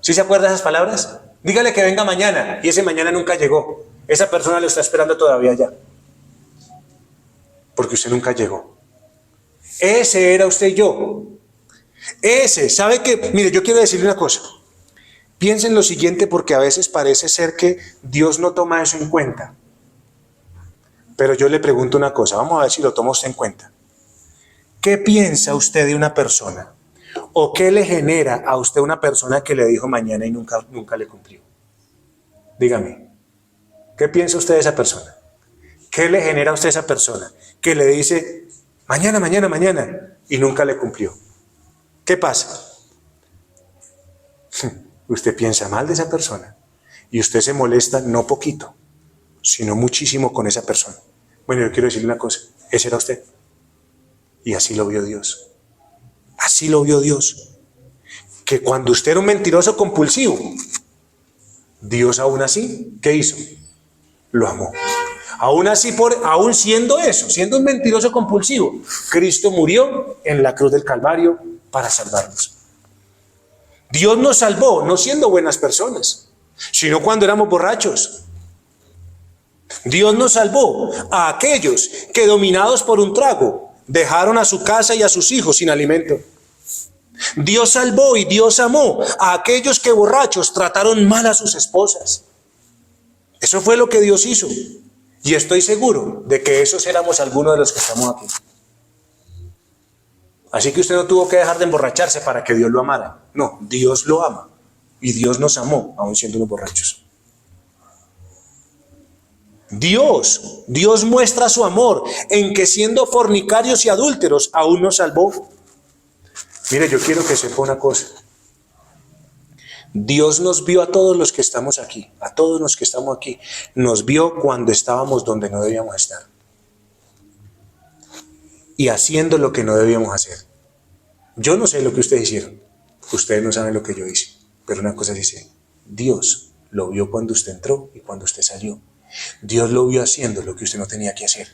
¿Sí se acuerda de esas palabras? Dígale que venga mañana, y ese mañana nunca llegó. Esa persona lo está esperando todavía ya. Porque usted nunca llegó. Ese era usted y yo. ¿Sabe qué? Mire, yo quiero decirle una cosa. Piensen lo siguiente, porque a veces parece ser que Dios no toma eso en cuenta. Pero yo le pregunto una cosa, vamos a ver si lo toma usted en cuenta. ¿Qué piensa usted de una persona? ¿O qué le genera a usted una persona que le dijo mañana y nunca le cumplió? Dígame, ¿qué piensa usted de esa persona? ¿Qué le genera a usted esa persona? Que le dice, mañana, mañana, mañana, y nunca le cumplió. ¿Qué pasa? Usted piensa mal de esa persona y usted se molesta no poquito, sino muchísimo con esa persona. Bueno, yo quiero decirle una cosa, ese era usted. Y así lo vio Dios. Así lo vio Dios. Que cuando usted era un mentiroso compulsivo, Dios aún así, ¿qué hizo? Lo amó. Aún así, aún siendo eso, siendo un mentiroso compulsivo, Cristo murió en la cruz del Calvario para salvarnos. Dios nos salvó no siendo buenas personas, sino cuando éramos borrachos. Dios nos salvó a aquellos que, dominados por un trago, dejaron a su casa y a sus hijos sin alimento. Dios salvó y Dios amó a aquellos que, borrachos, trataron mal a sus esposas. Eso fue lo que Dios hizo. Y estoy seguro de que esos éramos algunos de los que estamos aquí. Así que usted no tuvo que dejar de emborracharse para que Dios lo amara. No, Dios lo ama. Y Dios nos amó, aun siendo unos borrachos. Dios muestra su amor en que, siendo fornicarios y adúlteros, aún nos salvó. Mire, yo quiero que sepa una cosa. Dios nos vio a todos los que estamos aquí, a todos los que estamos aquí. Nos vio cuando estábamos donde no debíamos estar. Y haciendo lo que no debíamos hacer. Yo no sé lo que ustedes hicieron. Ustedes no saben lo que yo hice. Pero una cosa dice, Dios lo vio cuando usted entró y cuando usted salió. Dios lo vio haciendo lo que usted no tenía que hacer.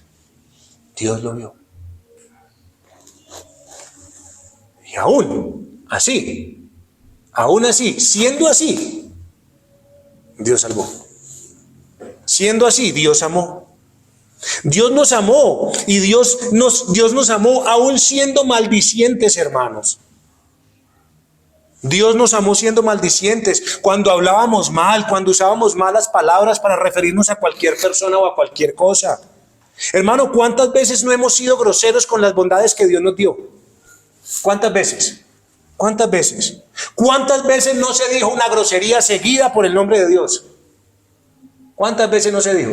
Dios lo vio. Y aún así, siendo así, Dios salvó. Siendo así, Dios amó. Dios nos amó y Dios nos amó aún siendo maldicientes, hermanos. Dios nos amó siendo maldicientes, cuando hablábamos mal, cuando usábamos malas palabras para referirnos a cualquier persona o a cualquier cosa. Hermano, ¿cuántas veces no hemos sido groseros con las bondades que Dios nos dio? ¿Cuántas veces? ¿Cuántas veces? ¿Cuántas veces no se dijo una grosería seguida por el nombre de Dios? ¿Cuántas veces no se dijo?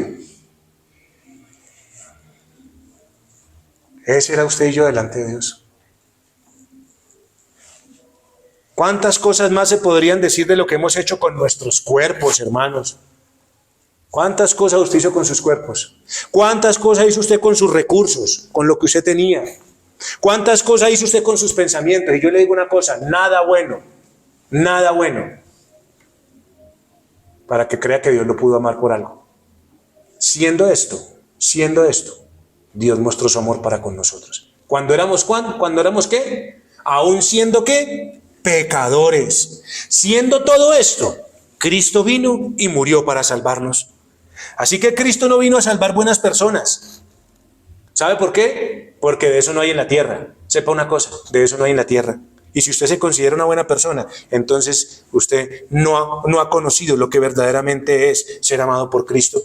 Ese era usted y yo delante de Dios. ¿Cuántas cosas más se podrían decir de lo que hemos hecho con nuestros cuerpos, hermanos? ¿Cuántas cosas usted hizo con sus cuerpos? ¿Cuántas cosas hizo usted con sus recursos, con lo que usted tenía? ¿Cuántas cosas hizo usted con sus pensamientos? Y yo le digo una cosa, nada bueno, para que crea que Dios lo pudo amar por algo. Siendo esto, Dios mostró su amor para con nosotros. ¿Cuándo éramos qué? Aún siendo qué? Pecadores. Siendo todo esto, Cristo vino y murió para salvarnos. Así que Cristo no vino a salvar buenas personas. ¿Sabe por qué? Porque de eso no hay en la tierra. Sepa una cosa, de eso no hay en la tierra. Y si usted se considera una buena persona, entonces usted no ha conocido lo que verdaderamente es ser amado por Cristo.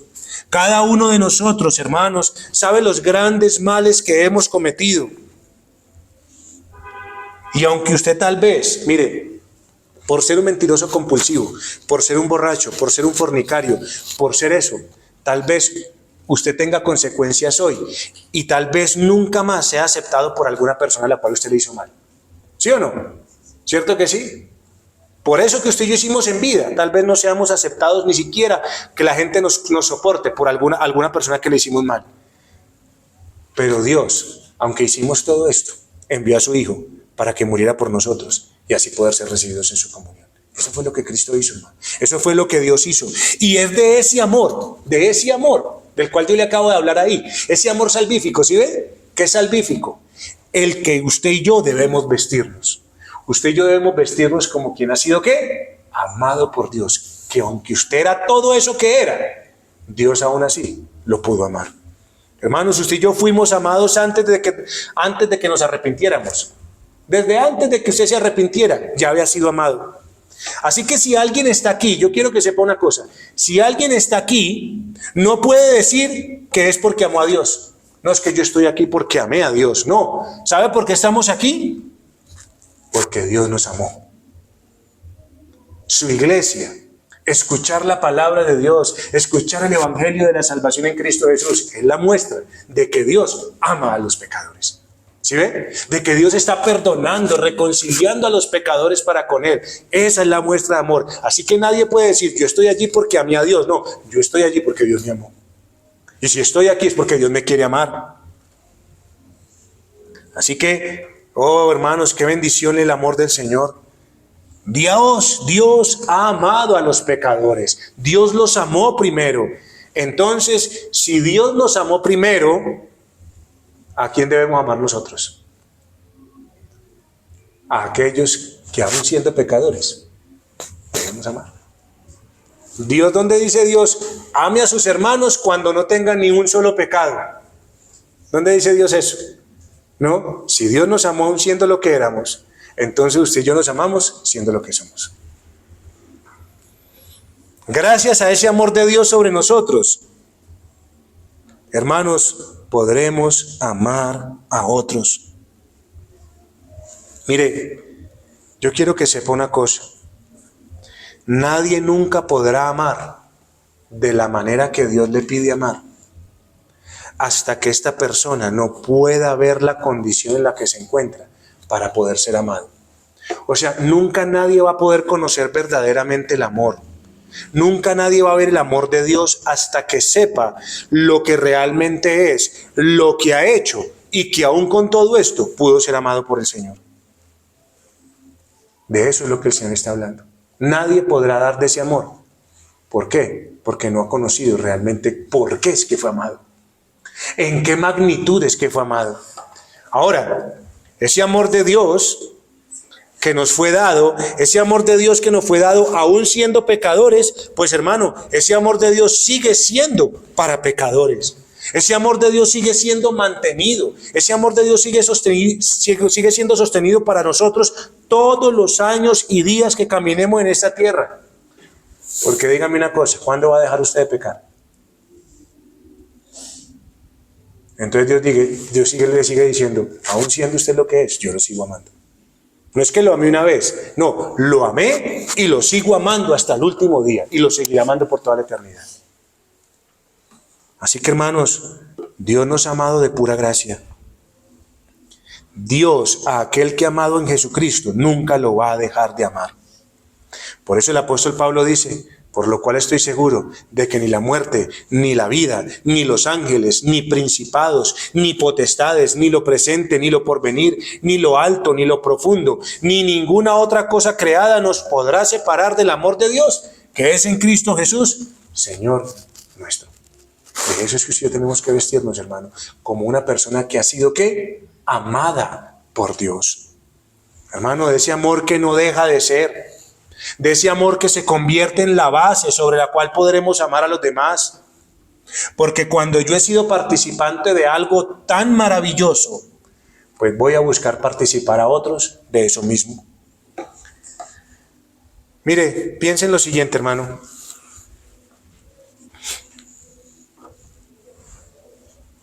Cada uno de nosotros, hermanos, sabe los grandes males que hemos cometido. Y aunque usted tal vez, mire, por ser un mentiroso compulsivo, por ser un borracho, por ser un fornicario, por ser eso, tal vez usted tenga consecuencias hoy y tal vez nunca más sea aceptado por alguna persona a la cual usted le hizo mal. ¿Sí o no? ¿Cierto que sí? Por eso que usted y yo hicimos en vida, tal vez no seamos aceptados ni siquiera que la gente nos soporte por alguna persona que le hicimos mal. Pero Dios, aunque hicimos todo esto, envió a su Hijo para que muriera por nosotros y así poder ser recibidos en su comunión. Eso fue lo que Cristo hizo, hermano. Eso fue lo que Dios hizo. Y es de ese amor del cual yo le acabo de hablar ahí, ese amor salvífico, ¿sí ve? ¿Qué es salvífico? El que usted y yo debemos vestirnos. Usted y yo debemos vestirnos como quien ha sido, ¿qué? Amado por Dios. Que aunque usted era todo eso que era, Dios aún así lo pudo amar. Hermanos, usted y yo fuimos amados antes de que nos arrepintiéramos. Desde antes de que usted se arrepintiera, ya había sido amado. Así que si alguien está aquí, yo quiero que sepa una cosa. Si alguien está aquí, no puede decir que es porque amó a Dios. No es que yo estoy aquí porque amé a Dios. No. ¿Sabe por qué estamos aquí? Porque Dios nos amó. Su iglesia Escuchar la palabra de Dios, escuchar el evangelio de la salvación en Cristo Jesús, es la muestra de que Dios ama a los pecadores. ¿Sí ve? De que Dios está perdonando, reconciliando a los pecadores para con Él. Esa es la muestra de amor. Así que nadie puede decir, yo estoy allí porque amé a Dios. No, yo estoy allí porque Dios me amó. Y si estoy aquí es porque Dios me quiere amar. Así que, oh hermanos, qué bendición el amor del Señor. Dios ha amado a los pecadores. Dios los amó primero. Entonces, si Dios nos amó primero, ¿a quién debemos amar nosotros? A aquellos que aún siendo pecadores debemos amar. Dios, ¿dónde dice Dios? Ame a sus hermanos cuando no tengan ni un solo pecado. ¿Dónde dice Dios eso? No, si Dios nos amó aún siendo lo que éramos, entonces usted y yo nos amamos siendo lo que somos. Gracias a ese amor de Dios sobre nosotros, hermanos, podremos amar a otros. Mire, yo quiero que sepa una cosa. Nadie nunca podrá amar de la manera que Dios le pide amar hasta que esta persona no pueda ver la condición en la que se encuentra para poder ser amado. O sea, nunca nadie va a poder conocer verdaderamente el amor. Nunca nadie va a ver el amor de Dios hasta que sepa lo que realmente es, lo que ha hecho y que aún con todo esto pudo ser amado por el Señor. De eso es lo que el Señor está hablando. Nadie podrá dar de ese amor. ¿Por qué? Porque no ha conocido realmente por qué es que fue amado. ¿En qué magnitud es que fue amado? Ahora, ese amor de Dios que nos fue dado, ese amor de Dios que nos fue dado aún siendo pecadores, pues hermano, ese amor de Dios sigue siendo para pecadores. Ese amor de Dios sigue siendo mantenido. Ese amor de Dios sigue siendo sostenido para nosotros todos los años y días que caminemos en esta tierra. Porque dígame una cosa, ¿cuándo va a dejar usted de pecar? Entonces Dios le sigue diciendo, aún siendo usted lo que es, yo lo sigo amando. No es que lo amé una vez, no, lo amé y lo sigo amando hasta el último día y lo seguiré amando por toda la eternidad. Así que hermanos, Dios nos ha amado de pura gracia. Dios a aquel que ha amado en Jesucristo nunca lo va a dejar de amar. Por eso el apóstol Pablo dice, por lo cual estoy seguro de que ni la muerte, ni la vida, ni los ángeles, ni principados, ni potestades, ni lo presente, ni lo porvenir, ni lo alto, ni lo profundo, ni ninguna otra cosa creada nos podrá separar del amor de Dios, que es en Cristo Jesús, Señor nuestro. De eso es que usted tenemos que vestirnos, hermano, como una persona que ha sido, ¿qué? Amada por Dios. Hermano, de ese amor que no deja de ser, de ese amor que se convierte en la base sobre la cual podremos amar a los demás. Porque cuando yo he sido participante de algo tan maravilloso, pues voy a buscar participar a otros de eso mismo. Mire, piensen lo siguiente, hermano.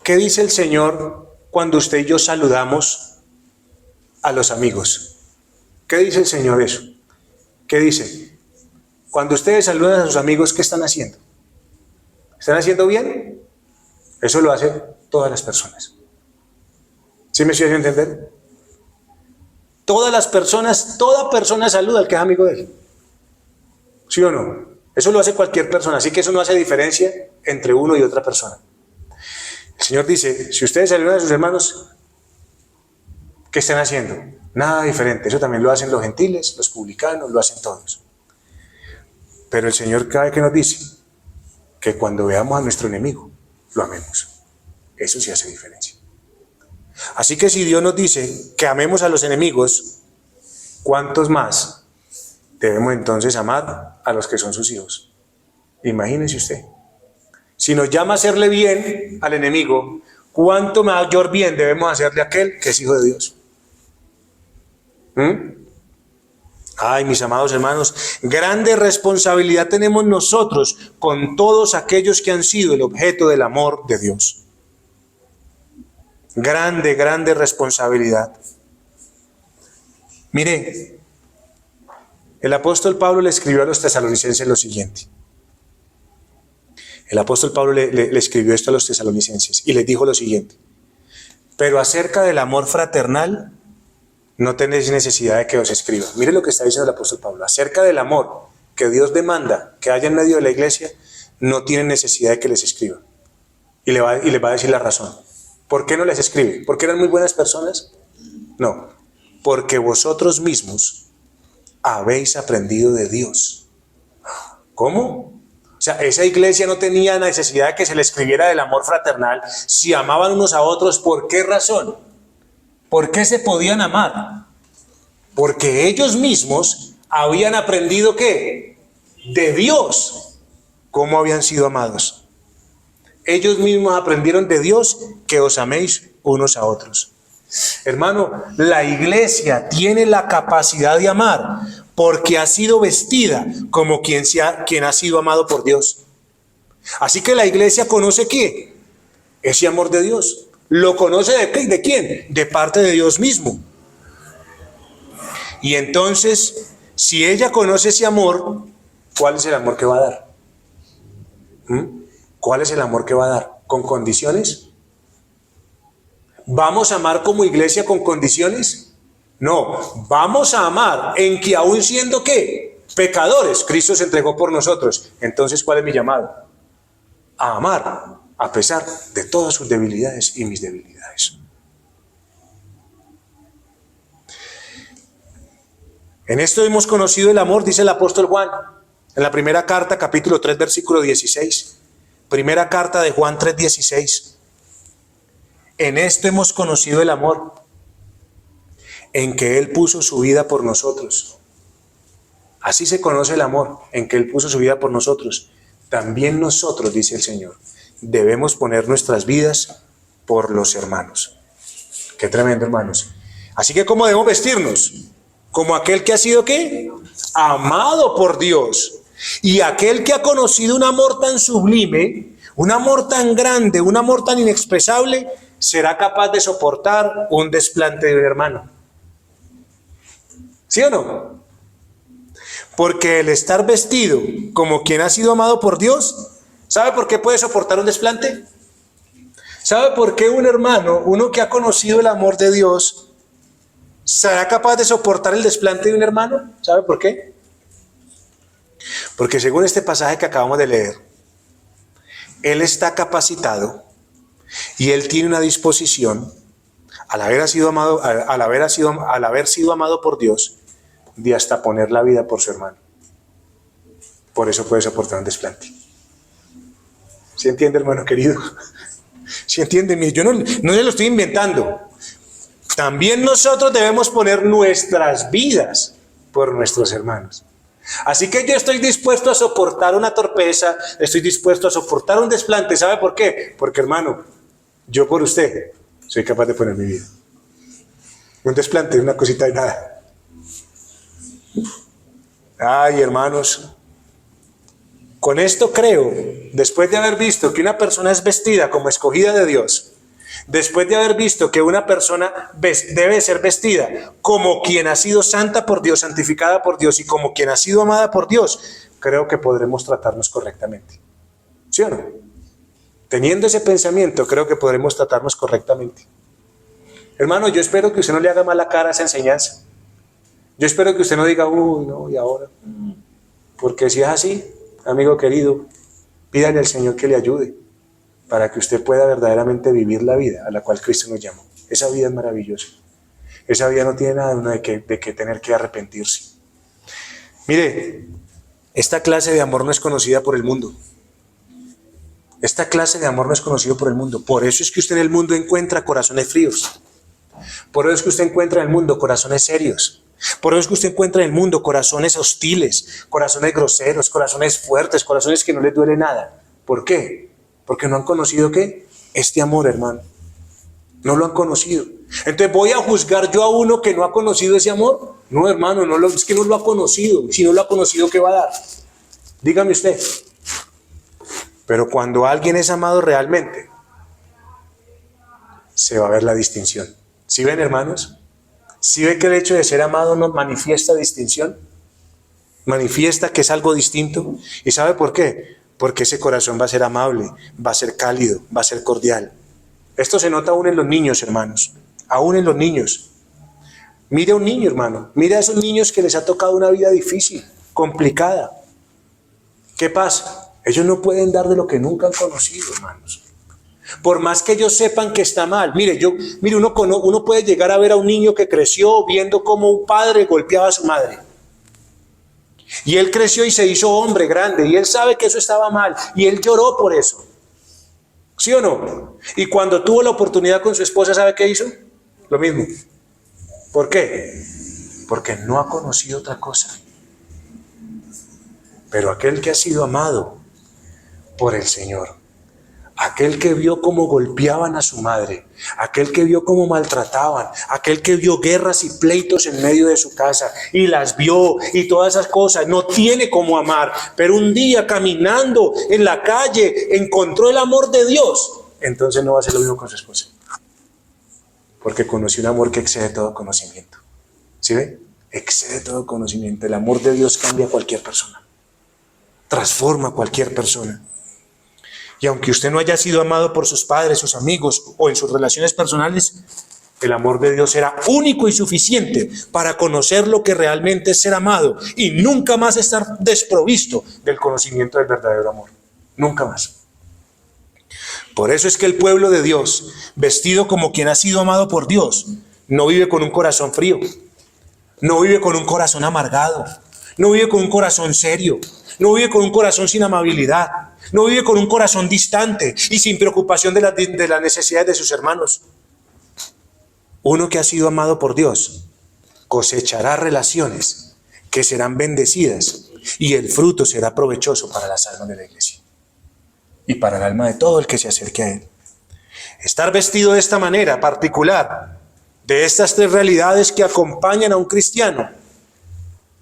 ¿Qué dice el Señor cuando usted y yo saludamos a los amigos? ¿Qué dice el Señor eso? ¿Qué dice? Cuando ustedes saludan a sus amigos, ¿qué están haciendo? ¿Están haciendo bien? Eso lo hacen todas las personas. ¿Sí me estoy haciendo entender? Todas las personas, toda persona saluda al que es amigo de él. ¿Sí o no? Eso lo hace cualquier persona, así que eso no hace diferencia entre uno y otra persona. El Señor dice, si ustedes saludan a sus hermanos, ¿qué están haciendo? Nada diferente. Eso también lo hacen los gentiles, los publicanos, lo hacen todos. Pero el Señor cada vez que nos dice que cuando veamos a nuestro enemigo, lo amemos. Eso sí hace diferencia. Así que si Dios nos dice que amemos a los enemigos, ¿cuántos más debemos entonces amar a los que son sus hijos? Imagínese usted. Si nos llama a hacerle bien al enemigo, ¿cuánto mayor bien debemos hacerle a aquel que es hijo de Dios? Ay, mis amados hermanos, grande responsabilidad tenemos nosotros con todos aquellos que han sido el objeto del amor de Dios. Grande, grande responsabilidad. Mire, El apóstol Pablo le escribió a los tesalonicenses lo siguiente. El apóstol Pablo le escribió esto a los tesalonicenses y les dijo lo siguiente: pero acerca del amor fraternal no tenéis necesidad de que os escriba. Mire lo que está diciendo el apóstol Pablo. Acerca del amor que Dios demanda que haya en medio de la iglesia, no tienen necesidad de que les escriba. Y les va a decir la razón. ¿Por qué no les escribe? ¿Porque eran muy buenas personas? No, porque vosotros mismos habéis aprendido de Dios. ¿Cómo? O sea, esa iglesia no tenía necesidad de que se le escribiera del amor fraternal. Si amaban unos a otros, ¿por qué razón? ¿Por qué se podían amar? Porque ellos mismos habían aprendido ¿qué? De Dios. ¿Cómo habían sido amados? Ellos mismos aprendieron de Dios que os améis unos a otros. Hermano, la iglesia tiene la capacidad de amar porque ha sido vestida como quien ha sido amado por Dios. Así que la iglesia conoce ¿qué? Ese amor de Dios. ¿Lo conoce de quién? De parte de Dios mismo. Y entonces, si ella conoce ese amor, ¿cuál es el amor que va a dar? ¿Cuál es el amor que va a dar? ¿Con condiciones? ¿Vamos a amar como iglesia con condiciones? No, vamos a amar en que aún siendo ¿qué? Pecadores, Cristo se entregó por nosotros. Entonces, ¿cuál es mi llamado? A amar a pesar de todas sus debilidades y mis debilidades. En esto hemos conocido el amor, dice el apóstol Juan, en la primera carta, capítulo 3, versículo 16. Primera carta de Juan 3:16. En esto hemos conocido el amor, en que Él puso su vida por nosotros. Así se conoce el amor, en que Él puso su vida por nosotros. También nosotros, dice el Señor, debemos poner nuestras vidas por los hermanos. Qué tremendo, hermanos. Así que ¿cómo debemos vestirnos? Como aquel que ha sido ¿qué? Amado por Dios. Y aquel que ha conocido un amor tan sublime, un amor tan grande, un amor tan inexpresable, será capaz de soportar un desplante de un hermano. ¿Sí o no? Porque el estar vestido como quien ha sido amado por Dios, ¿sabe por qué puede soportar un desplante? ¿Sabe por qué un hermano, uno que ha conocido el amor de Dios, será capaz de soportar el desplante de un hermano? ¿Sabe por qué? Porque según este pasaje que acabamos de leer, él está capacitado y él tiene una disposición, al haber sido amado por Dios, de hasta poner la vida por su hermano. Por eso puede soportar un desplante. ¿Sí entiende, hermano querido? ¿Sí entiende? Yo no se lo estoy inventando. También nosotros debemos poner nuestras vidas por nuestros hermanos. Así que yo estoy dispuesto a soportar una torpeza, estoy dispuesto a soportar un desplante. ¿Sabe por qué? Porque, hermano, yo por usted soy capaz de poner mi vida. Un desplante, una cosita de nada. Ay, hermanos, con esto creo, después de haber visto que una persona es vestida como escogida de Dios, después de haber visto que una persona debe ser vestida como quien ha sido santa por Dios, santificada por Dios y como quien ha sido amada por Dios, creo que podremos tratarnos correctamente. ¿Sí o no? Teniendo ese pensamiento, creo que podremos tratarnos correctamente. Hermano, yo espero que usted no le haga mala cara a esa enseñanza. Yo espero que usted no diga, uy, no, y ahora. Porque si es así, amigo querido, pídale al Señor que le ayude para que usted pueda verdaderamente vivir la vida a la cual Cristo nos llamó. Esa vida es maravillosa. Esa vida no tiene nada de que tener que arrepentirse. Mire, esta clase de amor no es conocida por el mundo. Esta clase de amor no es conocido por el mundo. Por eso es que usted en el mundo encuentra corazones fríos. Por eso es que usted encuentra en el mundo corazones serios. Por eso es que usted encuentra en el mundo corazones hostiles, corazones groseros, corazones fuertes, corazones que no les duele nada. ¿Por qué? Porque no han conocido ¿qué? Este amor, hermano. No lo han conocido. Entonces, ¿voy a juzgar yo a uno que no ha conocido ese amor? No, hermano, es que no lo ha conocido. Si no lo ha conocido, ¿qué va a dar? Dígame usted. Pero cuando alguien es amado realmente, se va a ver la distinción. ¿Sí ven, hermanos? ¿Sí ve que el hecho de ser amado nos manifiesta distinción? manifiesta que es algo distinto. ¿Y sabe por qué? Porque ese corazón va a ser amable, va a ser cálido, va a ser cordial. Esto se nota aún en los niños, hermanos, aún en los niños. Mire a un niño, hermano, mire a esos niños que les ha tocado una vida difícil, complicada. ¿Qué pasa? Ellos no pueden dar de lo que nunca han conocido, hermanos. Por más que ellos sepan que está mal. Mire, uno puede llegar a ver a un niño que creció viendo cómo un padre golpeaba a su madre. Y él creció y se hizo hombre grande. Y él sabe que eso estaba mal. Y él lloró por eso. ¿Sí o no? Y cuando tuvo la oportunidad con su esposa, ¿sabe qué hizo? Lo mismo. ¿Por qué? Porque no ha conocido otra cosa. Pero aquel que ha sido amado por el Señor, aquel que vio cómo golpeaban a su madre, aquel que vio cómo maltrataban, aquel que vio guerras y pleitos en medio de su casa y las vio y todas esas cosas, no tiene cómo amar, pero un día caminando en la calle encontró el amor de Dios, entonces no va a ser lo mismo con su esposa, porque conoció un amor que excede todo conocimiento. ¿Sí ve? Excede todo conocimiento. El amor de Dios cambia a cualquier persona, transforma a cualquier persona. Y aunque usted no haya sido amado por sus padres, sus amigos o en sus relaciones personales, el amor de Dios será único y suficiente para conocer lo que realmente es ser amado y nunca más estar desprovisto del conocimiento del verdadero amor. Nunca más. Por eso es que el pueblo de Dios, vestido como quien ha sido amado por Dios, no vive con un corazón frío, no vive con un corazón amargado, no vive con un corazón serio, no vive con un corazón sin amabilidad, no vive con un corazón distante y sin preocupación de las necesidades de sus hermanos. Uno que ha sido amado por Dios cosechará relaciones que serán bendecidas y el fruto será provechoso para las almas de la iglesia y para el alma de todo el que se acerque a él. Estar vestido de esta manera particular, de estas tres realidades que acompañan a un cristiano,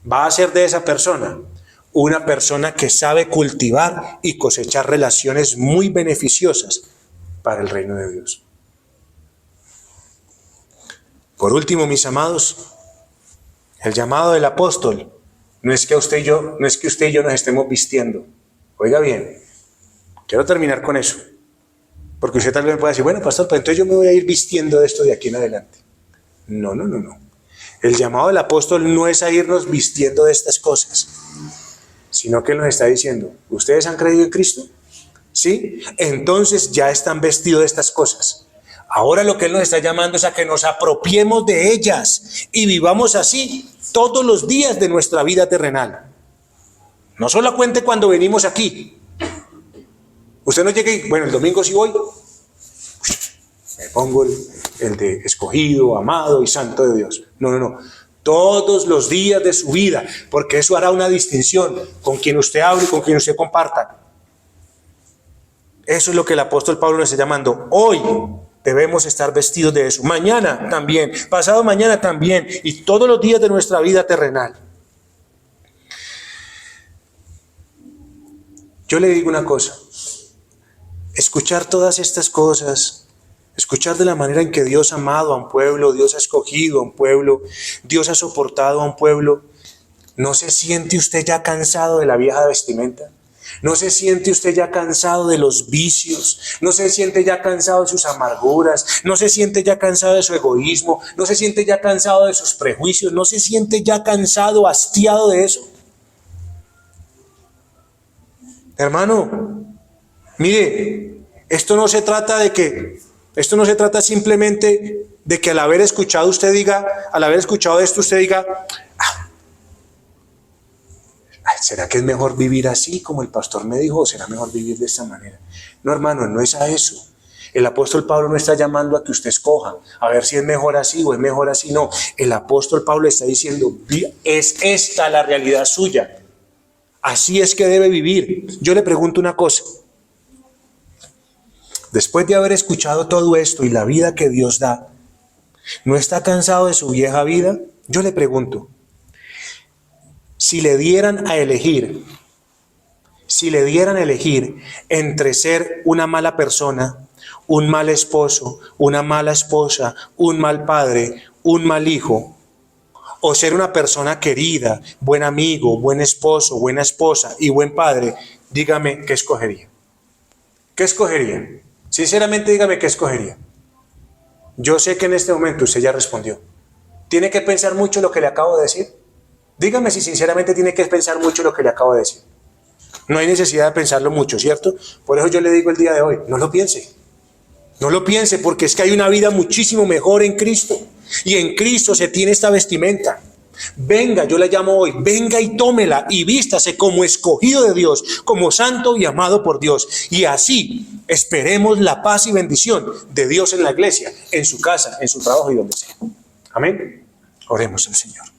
va a hacer de esa persona una persona que sabe cultivar y cosechar relaciones muy beneficiosas para el reino de Dios. Por último, mis amados, el llamado del apóstol no es que usted y yo nos estemos vistiendo. Oiga bien, quiero terminar con eso, porque usted tal vez me pueda decir, bueno, pastor, pues entonces yo me voy a ir vistiendo de esto de aquí en adelante. No. El llamado del apóstol no es a irnos vistiendo de estas cosas, sino que él nos está diciendo, ¿ustedes han creído en Cristo? ¿Sí? Entonces ya están vestidos de estas cosas. Ahora lo que él nos está llamando es a que nos apropiemos de ellas y vivamos así todos los días de nuestra vida terrenal. No solo cuente cuando venimos aquí. Usted no llegue y, bueno, el domingo sí voy, me pongo el de escogido, amado y santo de Dios. No. Todos los días de su vida, porque eso hará una distinción con quien usted hable y con quien usted comparta. Eso es lo que el apóstol Pablo nos está llamando. Hoy debemos estar vestidos de eso. Mañana también, pasado mañana también, y todos los días de nuestra vida terrenal. Yo le digo una cosa. Escuchar todas estas cosas, escuchar de la manera en que Dios ha amado a un pueblo, Dios ha escogido a un pueblo, Dios ha soportado a un pueblo. ¿No se siente usted ya cansado de la vieja vestimenta? ¿No se siente usted ya cansado de los vicios? ¿No se siente ya cansado de sus amarguras? ¿No se siente ya cansado de su egoísmo? ¿No se siente ya cansado de sus prejuicios? ¿No se siente ya cansado, hastiado de eso? Hermano, mire, esto no se trata simplemente de que al haber escuchado esto usted diga, ¿será que es mejor vivir así como el pastor me dijo o será mejor vivir de esta manera? No, hermano, no es a eso. El apóstol Pablo no está llamando a que usted escoja, a ver si es mejor así o es mejor así. No, el apóstol Pablo está diciendo, es esta la realidad suya. Así es que debe vivir. Yo le pregunto una cosa. Después de haber escuchado todo esto y la vida que Dios da, ¿no está cansado de su vieja vida? Yo le pregunto, si le dieran a elegir entre ser una mala persona, un mal esposo, una mala esposa, un mal padre, un mal hijo, o ser una persona querida, buen amigo, buen esposo, buena esposa y buen padre, dígame qué escogería. ¿Qué escogería? Sinceramente dígame qué escogería. Yo sé que en este momento usted ya respondió. ¿Tiene que pensar mucho lo que le acabo de decir? Dígame si sinceramente tiene que pensar mucho lo que le acabo de decir. No hay necesidad de pensarlo mucho, ¿cierto? Por eso yo le digo el día de hoy, no lo piense. No lo piense, porque es que hay una vida muchísimo mejor en Cristo. Y en Cristo se tiene esta vestimenta. Venga, yo la llamo hoy, venga y tómela y vístase como escogido de Dios, como santo y amado por Dios. Y así esperemos la paz y bendición de Dios en la iglesia, en su casa, en su trabajo y donde sea. Amén. Oremos al Señor.